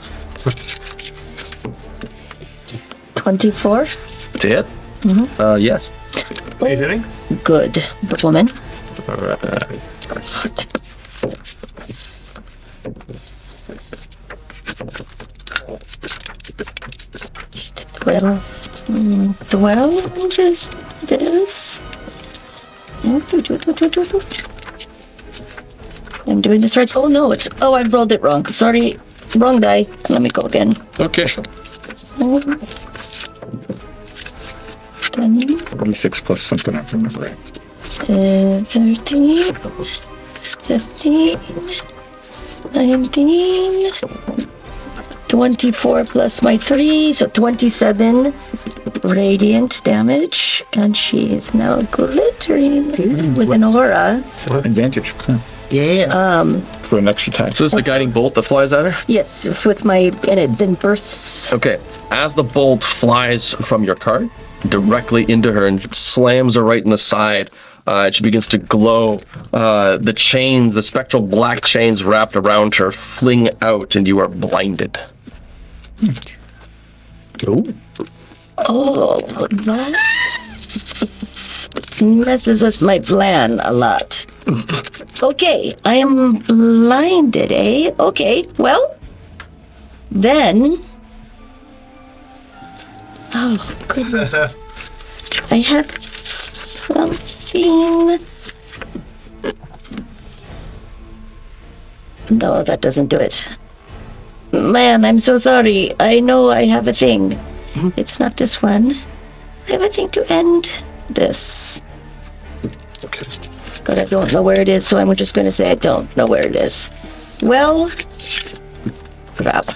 24. To hit? Yes. Are you hitting? Good. The woman. All right. Well, 12 is it is. I'm doing this right. Oh no, it's I rolled it wrong. Sorry, wrong die. Let me go again. Okay. 10, 26 plus something, I remember right. 13, 15, 19, 24 plus my 3, so 27 radiant damage, and she is now glittering with an aura. Advantage. Yeah. For an extra attack. So this is the guiding bolt that flies at her? Yes, with my, and it then bursts. Okay. As the bolt flies from your cart directly into her and slams her right in the side, she begins to glow. The chains, the spectral black chains wrapped around her, fling out, and you are blinded. Oh, that messes up my plan a lot. Okay, I am blinded, eh? Okay, well, then... Oh, goodness. I have something... No, that doesn't do it. Man, I'm so sorry. I know I have a thing. It's not this one. I have a thing to end this. Okay. But I don't know where it is, so I'm just going to say I don't know where it is. Well, crap.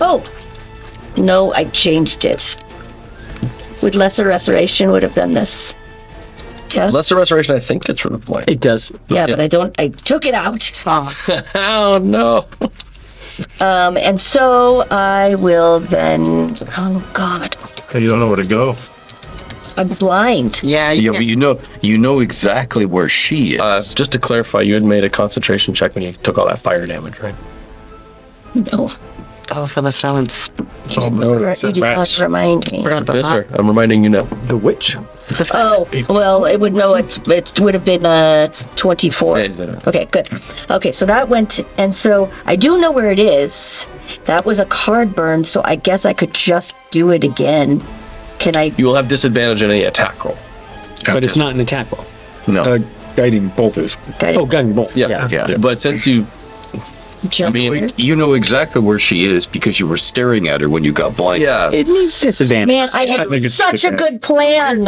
Oh! No, I changed it. With Lesser Restoration would have done this. Yeah? Lesser Restoration, I think it's from the blind. It does. Yeah, but I took it out. Oh, no. And so I will then, oh God, Hey, you don't know where to go. I'm blind. Yeah, Yeah, but you know exactly where she is. Just to clarify, you had made a concentration check when you took all that fire damage, right? No, Oh, for the silence. you did not remind me. Forgot about Yes, that. sir. I'm reminding you now. The witch? Oh, well, it would know it would have been 24. Yeah. Okay, good. Okay, so that went, and so I do know where it is. That was a card burn, so I guess I could just do it again. Can I? You will have disadvantage in any attack roll. But it's not an attack roll. No. Guiding bolt is. Oh, guiding bolt. Yeah. Yeah. But since you... Just I mean, you know exactly where she is because you were staring at her when you got blinded. Yeah. It needs disadvantage. Man, I had think it's such a good plan.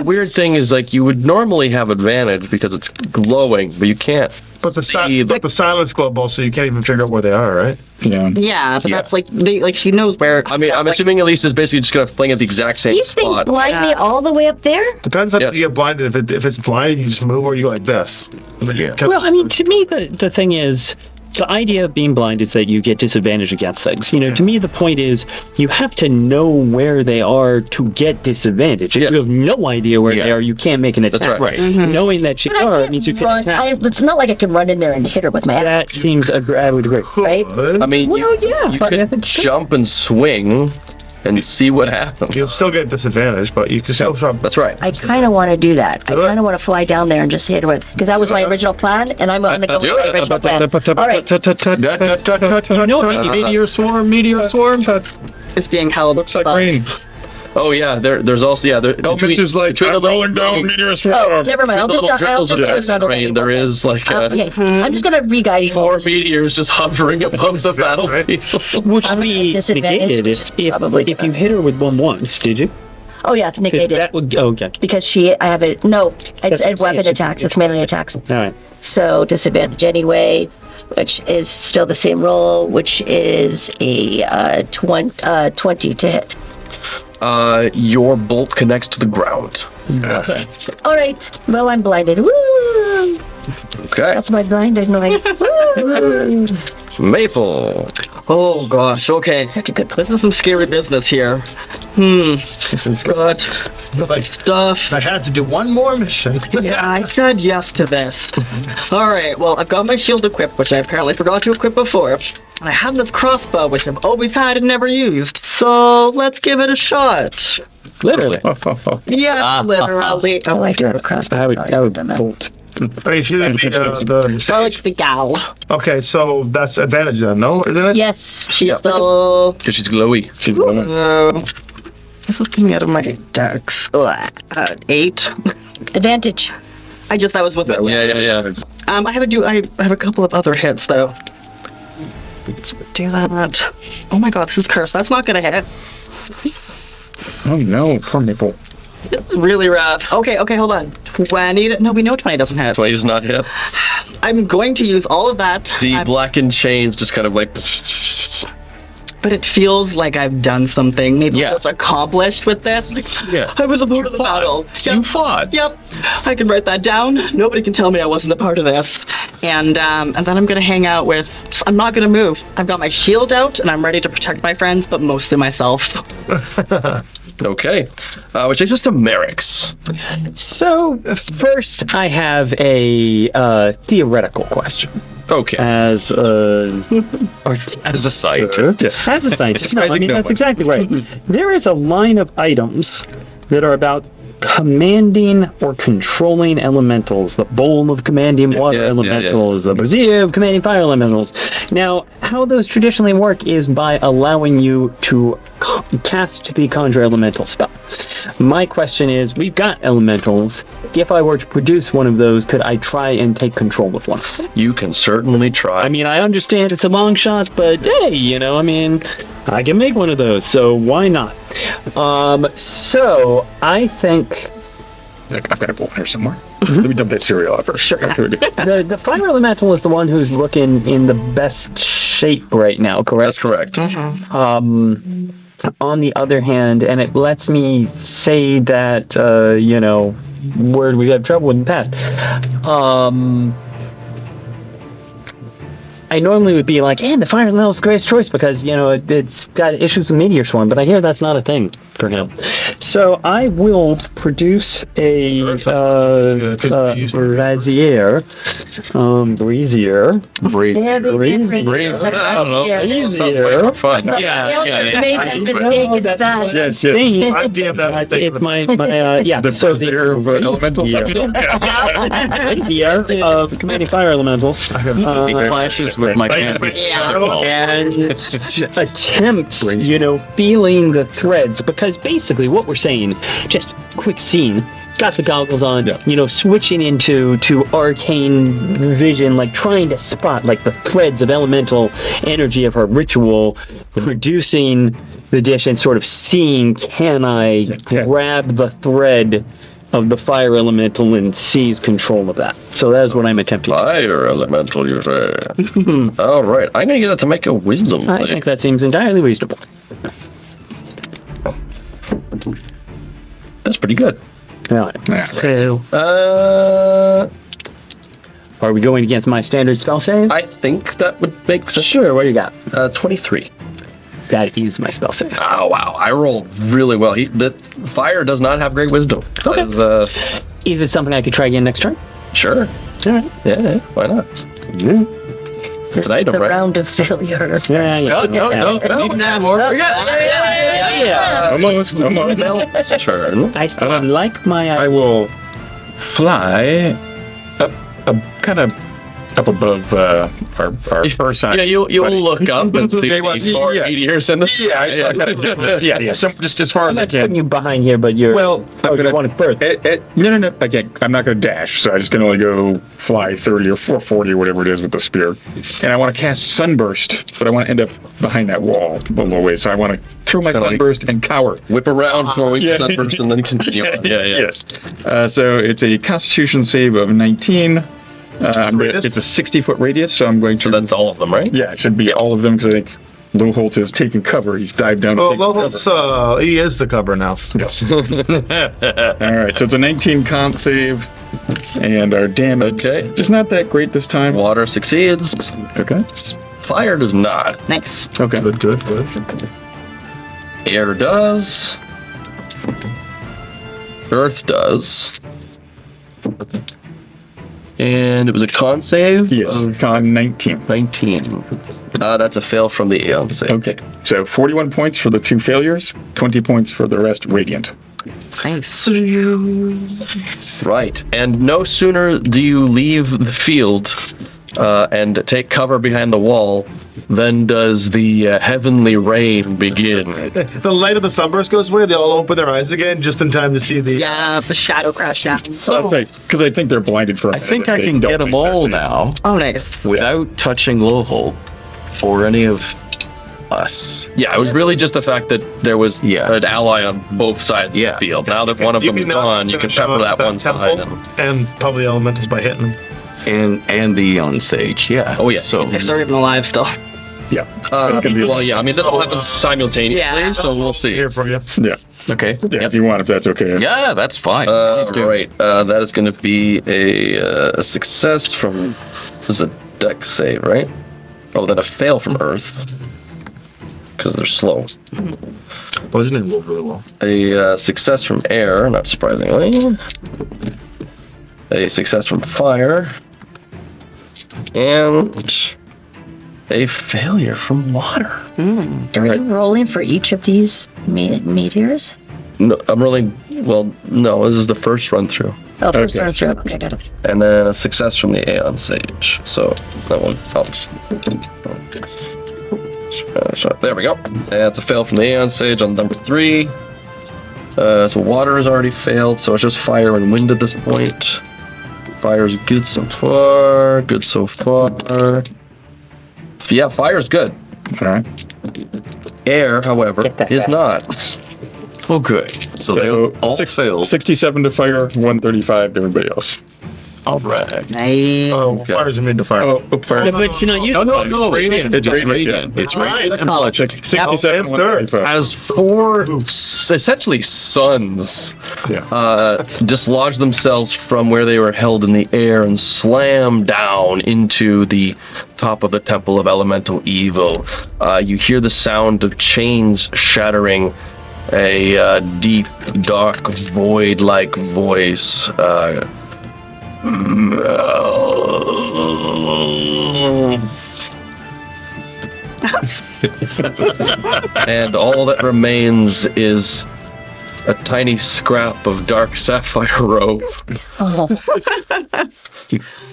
Weird thing is, like, you would normally have advantage because it's glowing, but you can't. But the, see but the silence globe also, you can't even figure out where they are, right? Yeah. Yeah, but Yeah. that's like she knows where. I mean, I'm assuming Elise is basically just going to fling at the exact same These things spot. blind me all the way up there. Depends on Yes. if you get blinded. If it's blind, you just move or you go like this. Yeah. Well, I mean, to me, the thing is, the idea of being blind is that you get disadvantage against things. To me, the point is you have to know where they are to get disadvantage. If you have no idea where they are, you can't make an attack. That's right. Knowing that you are means you can attack. It's not like I can run in there and hit her with my axe. That seems, I would agree. Right? I mean, you but I could think so. jump and swing and see what happens. You'll still get disadvantage, but you can still try. That's right. I kind of want to do that. I kind of want to fly down there and just hit her with, because that was my original plan, and I'm going to go with my original plan. All right. Meteor swarm. It's being held. Looks like rain. Oh yeah, there's also Element's like rolling down meteor swarm. Oh, never mind. I'll just do another thing. there is like Okay, I'm just going to re-guide you. 4 meteors just hovering above the battlefield. Which I'm would gonna be disadvantage, negated which is if probably you hit her with one once, did you? Oh yeah, it's 'Cause negated. That would, okay. Because I have it. No, it's That's what I'm weapon saying. attacks. It's melee attacks. All right. So disadvantage anyway, which is still the same roll, which is a 20 to hit. Your bolt connects to the ground. Okay. All right. Well, I'm blinded. Woo! Okay. That's my blinded noise. Woo! Maple. Oh gosh, okay. Such a good place. This is some scary business here. This is good. Stuff. I had to do one more mission. Yeah, I said yes to this. Alright, well, I've got my shield equipped, which I apparently forgot to equip before. And I have this crossbow, which I've always had and never used. So let's give it a shot. Literally. Yes, literally. Oh, I do have a crossbow. I would bolt. Hey, she didn't beat, the I like the gal. Okay, so that's advantage then, no? Isn't it? Yes. She's still... Because she's glowy. She's going. This is coming out of my dex. 8. Advantage. That was with it. Yeah. I have a couple of other hits though. Let's do that. Oh my god, this is cursed. That's not gonna hit. Oh no, poor Maple. It's really rough. Okay, hold on. 20. No, we know 20 doesn't hit. 20 does not hit. I'm going to use all of that. The blackened chains just kind of like. But it feels like I've done something. Maybe Yeah. I was accomplished with this. Yeah. I was a part of the battle. Yep. You fought. Yep. I can write that down. Nobody can tell me I wasn't a part of this. And then I'm gonna hang out with. I'm not gonna move. I've got my shield out and I'm ready to protect my friends, but mostly myself. Okay. Which takes us to Merrick's. So, first, I have a theoretical question. Okay. As a scientist. As a scientist. No, I surprising mean, no that's one. exactly right. There is a line of items that are about commanding or controlling elementals. The bowl of commanding water elementals, the brazier of commanding fire elementals. Now, how those traditionally work is by allowing you to cast the conjure elemental spell. My question is, we've got elementals. If I were to produce one of those, could I try and take control of one? You can certainly try. I mean, I understand it's a long shot, but hey, I can make one of those, so why not? So I think I've got a bolt here somewhere. Let me dump that cereal out first. Sure. the fire elemental is the one who's looking in the best shape right now, correct? That's correct. On the other hand, and it lets me say that, word we've had trouble with in the past. I normally would be like, the fire elemental is the greatest choice because, it's got issues with meteor swarm, but I hear that's not a thing for him. So I will produce a brazier. Brazier. I don't know. Sounds way more fun. Just made that mistake at best. Yes. I DM that mistake. It's my so the of elementals. brazier of commanding fire elementals. He clashes with my canvas. And attempt, feeling the threads, because basically what we're saying, just quick scene, got the goggles on, switching into arcane vision, like trying to spot like the threads of elemental energy of her ritual, producing the dish and sort of seeing, can I grab the thread of the fire elemental and seize control of that. So that is what I'm attempting. Fire elemental, you say. All right. I'm going to get it to make a wisdom I save. think that seems entirely reasonable. That's pretty good. Yeah. Yeah, So, Are we going against my standard spell save? I think that would make sense. Sure, what do you got? 23. Gotta use my spell save. Oh, wow. I rolled really well. The fire does not have great wisdom. Okay. That is, Is it something I could try again next turn? sure. All right. Yeah, why not? This is an item, the right? round of failure. Yeah. Yeah. Almost. Mel's turn. I still like my. I will fly up kind of up above our first sign. Yeah, you'll look up and see Yeah. the meteors in the sky. Yeah. So just as far as I I'm putting can. you behind here, but you're. Well, I'm you gonna want it first. No. I can't. I'm not gonna dash, so I just can only go fly 30 or 40 or whatever it is with the spear. And I want to cast Sunburst, but I want to end up behind that wall a little ways. So I want to throw my Kinda like- Sunburst and cower. Whip around for a week, Yeah. sunburst, and then continue on. Yeah. Yes. So it's a Constitution save of 19. Radius? It's a 60-foot radius, so I'm going to. So that's all of them, right? Yeah, it should be all of them because I think Lowholt has taken cover. He's dived down to Well, take some Loholt's, he is the cover now. cover. All right, so it's a 19 con save, and our damage is not that great this time. Water succeeds. Okay. Fire does not. Nice. Okay. Good. Air does. Earth does. And it was a con save? Yes. Of Con 19. 19. That's a fail from the Aeon save. Okay. So 41 points for the 2 failures, 20 points for the rest radiant. Nice. Right. And no sooner do you leave the field and take cover behind the wall than does the heavenly rain begin. The light of the sunburst goes away. They all open their eyes again just in time to see the. Yeah, the shadow crash down. Because I think they're blinded for a I minute think if I they can don't get them make that all save. now Oh, nice. without touching Lowholt or any of us. Yeah, it was really just the fact that there was an ally on both sides of the field. Now that one of them is gone, you can pepper that one side. And probably elementals by hitting them. And the Eon Sage, yeah. Oh, yeah. So If they're even alive still. Yeah. It's gonna be Well, yeah, I mean, this will happen simultaneously, Yeah. so we'll see. Here for you. Yeah. okay. Yeah, if you want, if that's okay. Yeah, that's fine. Please do. Right, that is going to be a success from. This is a dex save, right? Oh, then a fail from Earth. Because they're slow. Bludgeoning rolled really well. A success from air, not surprisingly. A success from fire. And a failure from water. Are you rolling for each of these meteors? No, I'm rolling. Well, no, this is the first run through. Oh, first Okay. run through. Okay, got it. And then a success from the Aeon Sage. So that one helps. So there we go. That's a fail from the Aeon Sage on number 3. So water has already failed, so it's just fire and wind at this point. Fire's good so far. Good so far. Yeah, fire's good. All right. Air, however, that is back. not. Oh, good. So they all failed. 67 to fire, 135 to everybody else. All right. Nice. Oh, fire's immune to fire. Oh, fire. Yeah, but you know, you. No, no. It's radiant. It's It's radiant. It's radiant. Good call. 67, It's dirt. 135. As 4 essentially suns dislodge themselves from where they were held in the air and slam down into the top of the Temple of Elemental Evil, you hear the sound of chains shattering, a deep, dark, void-like voice. And all that remains is a tiny scrap of dark sapphire rope Oh,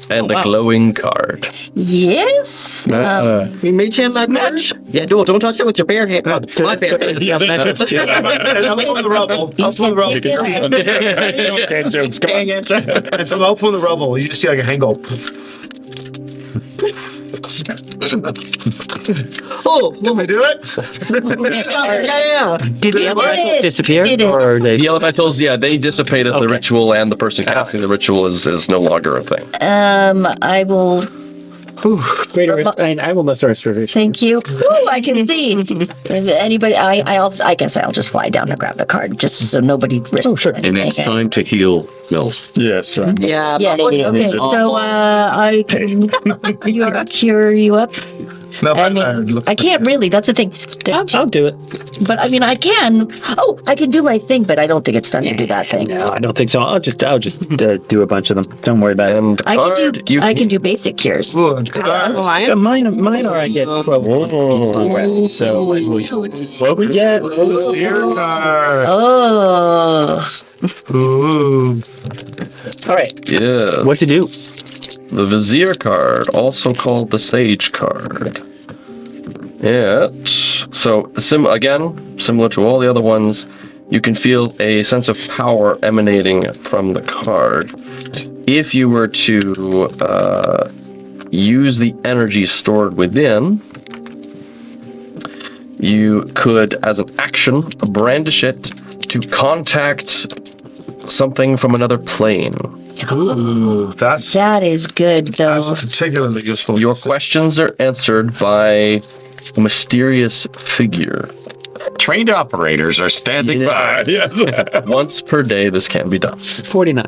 and a glowing card. yes. We made chance that match. Yeah, don't touch it with your bare hand. My bare hand. Yeah, that's true. Out from the rubble. Out from the rubble. Dan Jones, come on. And from out from the rubble, you just see like a hang up. Oh, Can we do it? yeah. Did the elementals disappear? Did it. Or are they? The elementals, they dissipate as the ritual, and the person casting the ritual is no longer a thing. I will Greater, I will less restoration. Thank you. Ooh, I can see. If anybody, I guess I'll just fly down and grab the card, just so nobody risks anything. And it's time to heal Mills. Yes. Yeah. Yes. Okay. So I can cure you up. No, I mean, I can't really. That's the thing. I'll do it. But I mean, I can. Oh, I can do my thing, but I don't think it's time to do that thing. No, I don't think so. I'll just do a bunch of them. Don't worry about it. And I can do basic cures. Good. Yeah, mine are I get 12 long rest. So what we get? Here card. Oh. Ooh. All right. yeah, What to do? the Vizier card, also called the Sage card. So similar to all the other ones, you can feel a sense of power emanating from the card. If you were to use the energy stored within, you could, as an action, brandish it to contact something from another plane. Ooh, that's That is good, though. particularly useful. Your questions are answered by a mysterious figure. Trained operators are standing by. Once per day, this can be done. 49.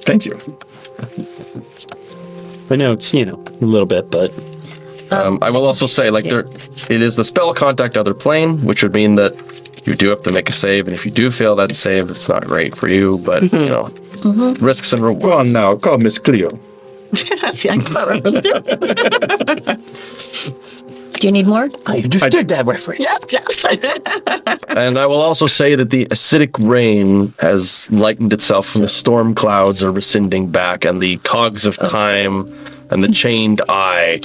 Thank you. But no, it's a little bit, but I will also say, it is the spell contact other plane, which would mean that you do have to make a save, and if you do fail that save, it's not great for you, but, risks and rewards. Go on now. Call Miss Cleo. See, I can reference it. Do you need more? I just did that reference. Yes. And I will also say that the acidic rain has lightened itself, and the storm clouds are rescinding back, and the cogs of time and the chained eye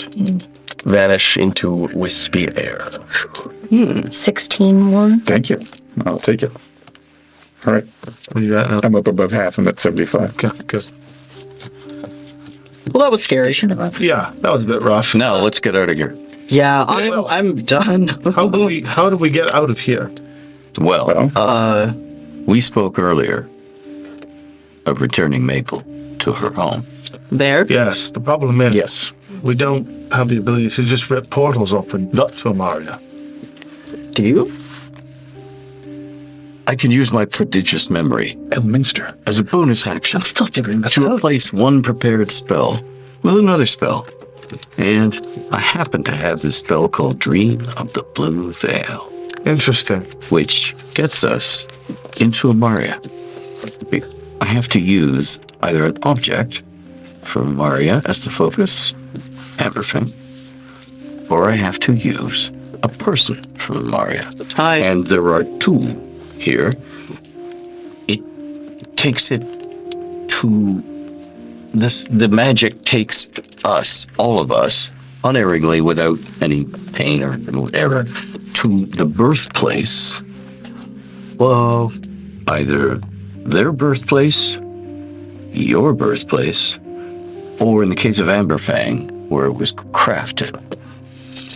vanish into wispy air. 16 more. Thank you. I'll take it. All right. What are you at now? I'm up above half. I'm at 75. Okay, good. Well, that was scary. Yeah, that was a bit rough. Now let's get out of here. Yeah, I'm done. How do we get out of here? Well, Well, we spoke earlier of returning Maple to her home. There. Yes, the problem is Yes. we don't have the ability to just rip portals open to Imaria. Do you? I can use my prodigious memory Elminster. as a bonus action I'm still figuring this to out. replace one prepared spell with another spell. And I happen to have this spell called Dream of the Blue Veil, Interesting. which gets us into Imaria. I have to use either an object from Imaria as the focus, everything, or I have to use a person from Imaria. Hi. And there are two here. It takes it to this. The magic takes us, all of us, unerringly, without any pain or whatever, to the birthplace. Whoa. Either their birthplace, your birthplace, or in the case of Amberfang, where it was crafted.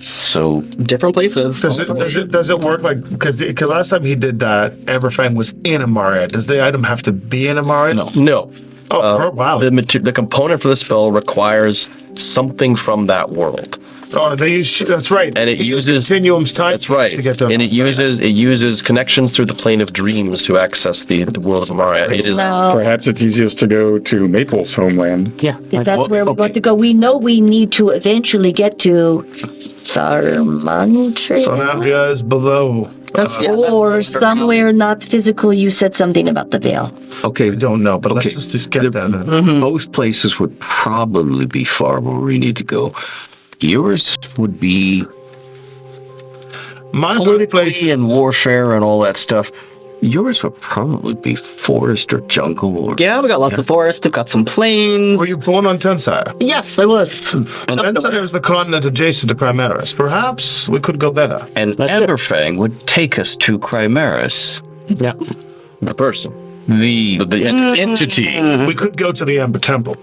So Different places. Does it work like because last time he did that, Everfang was in Imaria. Does the item have to be in Imaria? no. No. Wow. The component for the spell requires something from that world. Oh, they use. That's right. And it He uses continuum's time. That's right. To get to And it uses connections through the plane of dreams to access the world of Imaria. It is Now, Perhaps it's easiest to go to Maple's homeland. yeah. if that's where we want to go, we know we need to eventually get to Tharmantre. So Andrea is below. Or somewhere not physical. You said something about the veil. Okay, I don't know, but Okay. let's just get that. Then. both places would probably be far where we need to go. Yours would be My politically birthplace and warfare and all that stuff. Yours would probably be forest or jungle or Yeah, we got lots of forest. We've got some plains. Were you born on Tensire? Yes, I was. Tensire is the continent adjacent to Chimeras. Perhaps we could go there. and Amberfang would take us to Chimeras, Yeah. the person. the entity. We could go to the Amber Temple.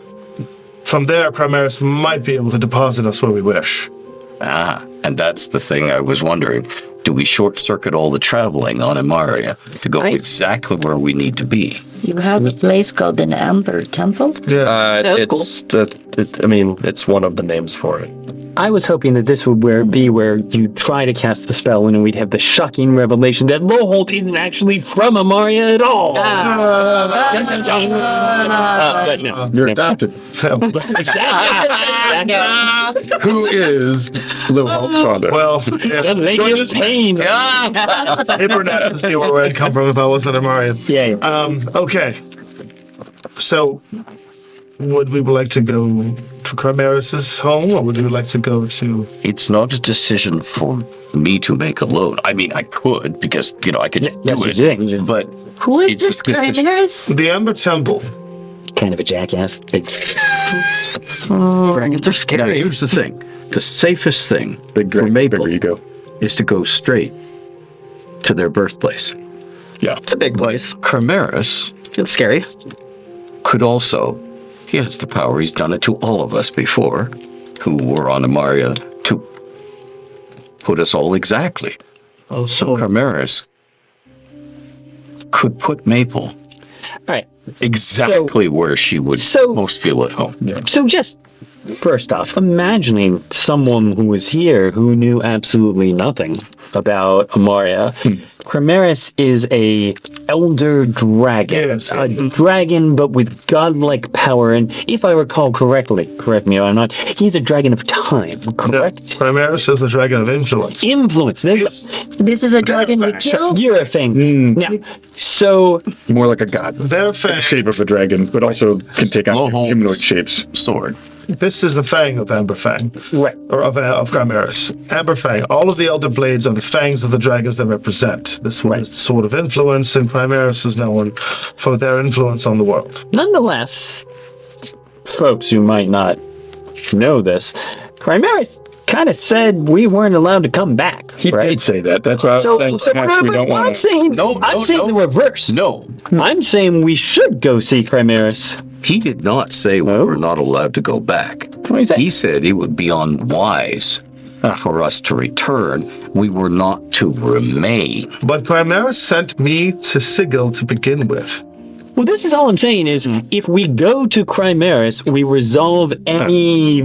From there, Chimeras might be able to deposit us where we wish. Ah, and that's the thing I was wondering. Do we short circuit all the traveling on Imaria to go exactly where we need to be? You have a place called an Amber Temple? Yeah. that's It's it's one of the names for it. I was hoping that this would be where you try to cast the spell and we'd have the shocking revelation that Loholt isn't actually from Imaria at all. But no. You're adopted. Who is Loholt's father? Well, The Lady of Pain. Aebrynis is where I'd come from if I wasn't a Mario. Yeah. Okay. So, would we like to go to Chrymeris' home, or would we like to go to... It's not a decision for me to make alone. I mean, I could, because, I could just do it. But Who is it's this a decision. Chrymeris? The Amber Temple? Kind of a jackass. Dragons are Now, scary. here's the thing. The safest thing Big for drink. Maple There you go. is to go straight to their birthplace. Yeah. It's a big place. Chrymeris It's scary. could also, he has the power, he's done it to all of us before, who were on Imaria, to put us all exactly. Oh, So Chrymeris could put Maple All right. exactly where she would so- most feel at home. So just first off, imagining someone who was here who knew absolutely nothing about Imaria. Chrymeris is a elder dragon. Yes. A dragon, but with godlike power. And if I recall correctly, correct me if I'm not, he's a dragon of time, correct? Chrymeris is the dragon of influence. Influence. This is a dragon we killed? You're a thing. Now, so More like a god. Their fang. Shape of a dragon, but also can take on Loholt's humanoid shapes. sword. This is the fang of Amber Fang, right. or of Chrymeris. Amber Fang. All of the elder blades are the fangs of the dragons they represent. This one is the sword of influence, and Chrymeris is known for their influence on the world. Nonetheless, folks who might not know this, Chrymeris kind of said we weren't allowed to come back. He right? did say that. That's why I was So, saying so perhaps we don't what I'm want to. saying, No, I'm no, saying no. the reverse. No, I'm saying we should go see Chrymeris. he did not say we Oh. were not allowed to go back. What do you say? He said it would be unwise for us to return. We were not to remain. But Chrymeris sent me to Sigil to begin with. Well, this is all I'm saying is if we go to Chrymeris, we resolve any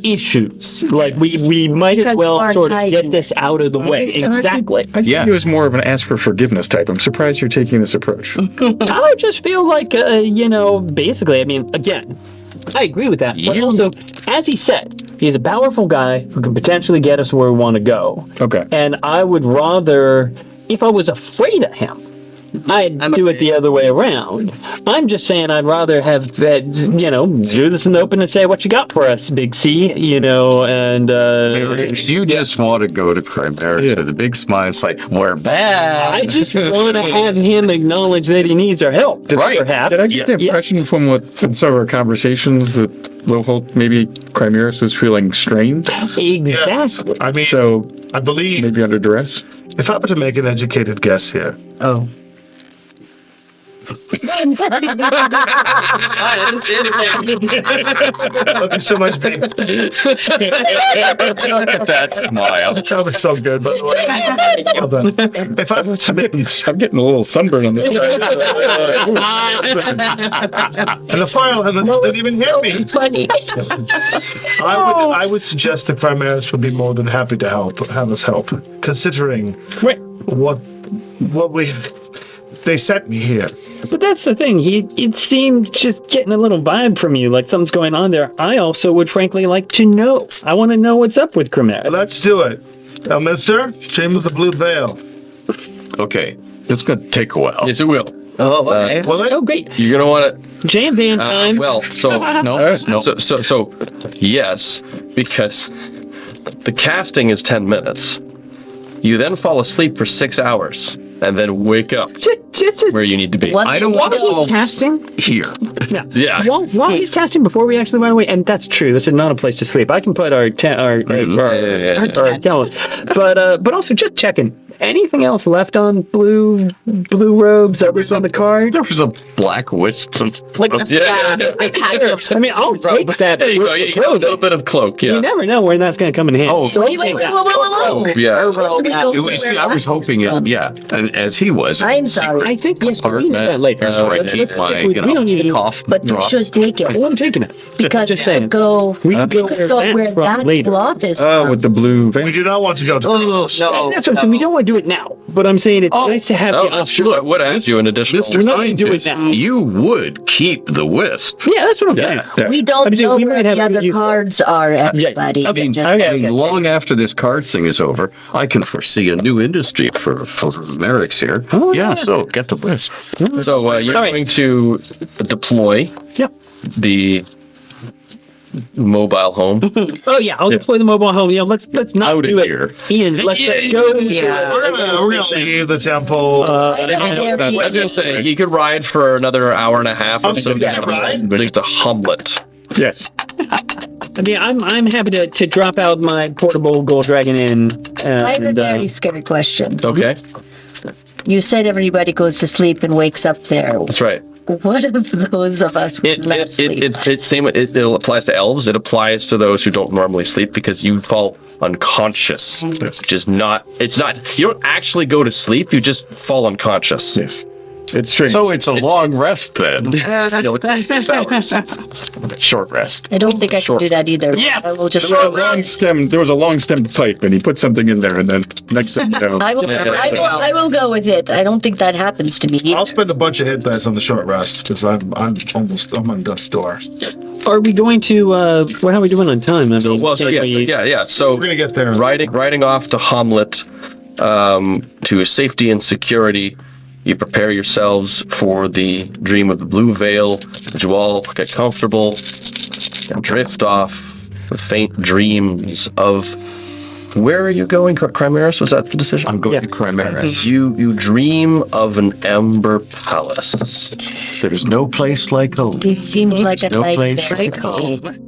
issues. Like we might as Because well our sort of get hiding. this out of the way. Exactly. I see Yeah. you as more of an ask for forgiveness type. I'm surprised you're taking this approach. I just feel like, basically, I mean, again, I agree with that. But You- also, as he said, he's a powerful guy who can potentially get us where we want to go. Okay. And I would rather, if I was afraid of him, I'd do it the other way around. I'm just saying I'd rather have, do this in the open and say, what you got for us, Big C, and... If you just want to go to Chrymeris with a big smile, it's like, we're back. I just want to have him acknowledge that he needs our help, perhaps. Did I get the impression from some of our conversations that Loholt, maybe Chrymeris was feeling strained? Exactly. I mean, So I believe, maybe under duress? if I were to make an educated guess here, Oh. Thank you so much, babe. Look at that smile. That was so good, by the way. Well done. If I were to make, I'm getting a little sunburn on this. and the file didn't even hit me. Funny. I would suggest that Chrymeris would be more than happy to have us help, considering Right. what they sent me here. But that's the thing. It seemed just getting a little vibe from you, like something's going on there. I also would frankly like to know. I want to know what's up with Chrymeris. Let's do it. Now, mister, Chamber of the Blue Veil. Okay, it's going to take a while. Yes, it will. Oh, okay. Oh, great. You're gonna want to. Jam band time. Well, so No. So yes, because the casting is 10 minutes. You then fall asleep for 6 hours and then wake up just where you need to be. What I don't want to while he's fall casting. here. Yeah. While he's casting before we actually run away, and that's true. This is not a place to sleep. I can put our Yeah. talent. But also just checking. anything else left on blue robes that was on the card? There was a black wisp of Like, Yeah. I mean, I'll take that. There you go. You got a little bit of cloak. Yeah. You never know when that's going to come in handy. Oh, so Wait, wait, wait, whoa, whoa, whoa. Yeah. I was hoping it, yeah, and as he was. I'm sorry. I think yes, Part we need that later. Here's So where I let's keep stick my, with- we don't need to cough But you drops. should take it. Oh, I'm taking it. Because Just you saying. could go, We you could go could go where from that later. cloth is Oh, from. with the blue We vein. do not want to go to. no. That's what I'm saying. We don't want to do it now, but I'm saying it's nice to have Oh, the that's option. true. I would ask you an additional. Mr. not gonna do it Scientist, now. you would keep the wisp. Yeah, that's what I'm saying. Yeah. We don't I'm saying know we where might have the other you- cards are, everybody. Okay, You just- okay. I mean, long after this card thing is over, I can foresee a new industry for Merrick's here. Oh, yeah, yeah. so get the wisp. So you're All right. going to deploy Yep. the mobile home. Oh yeah, I'll deploy the mobile home. You know, let's not Out of do it. here. Ian, let's go. Yeah. We're gonna leave the temple. I I was going to say, you could ride for another hour and a half or so. yeah, ride? But it's a hamlet. Yes. I mean, I'm happy to drop out my portable Gold Dragon Inn. I have a And, very scary question. Okay. You said everybody goes to sleep and wakes up there. That's right. What if those of us who not sleep? It applies to elves. It applies to those who don't normally sleep because you fall unconscious, which is not. It's not. You don't actually go to sleep. You just fall unconscious. Yes. It's strange. So it's a long rest then. No, it's 6 hours. short rest. I don't think I can do that either. Yes! I will just. There was a long stemmed pipe, and he put something in there, and then next thing you know, I will go with it. I don't think that happens to me either. I'll spend a bunch of hit dice on the short rest because I'm on death's door. Are we going to? How are we doing on time? I mean, Well, so can't we- yeah. So We're gonna get there. riding off to Hamlet, to safety and security. You prepare yourselves for the dream of the blue veil, as you all get comfortable and drift off with faint dreams of where are you going, Chimeras? Was that the decision? I'm going to Chimeras. You dream of an ember palace. There's no place like home. This seems like a No place nightmare. like home.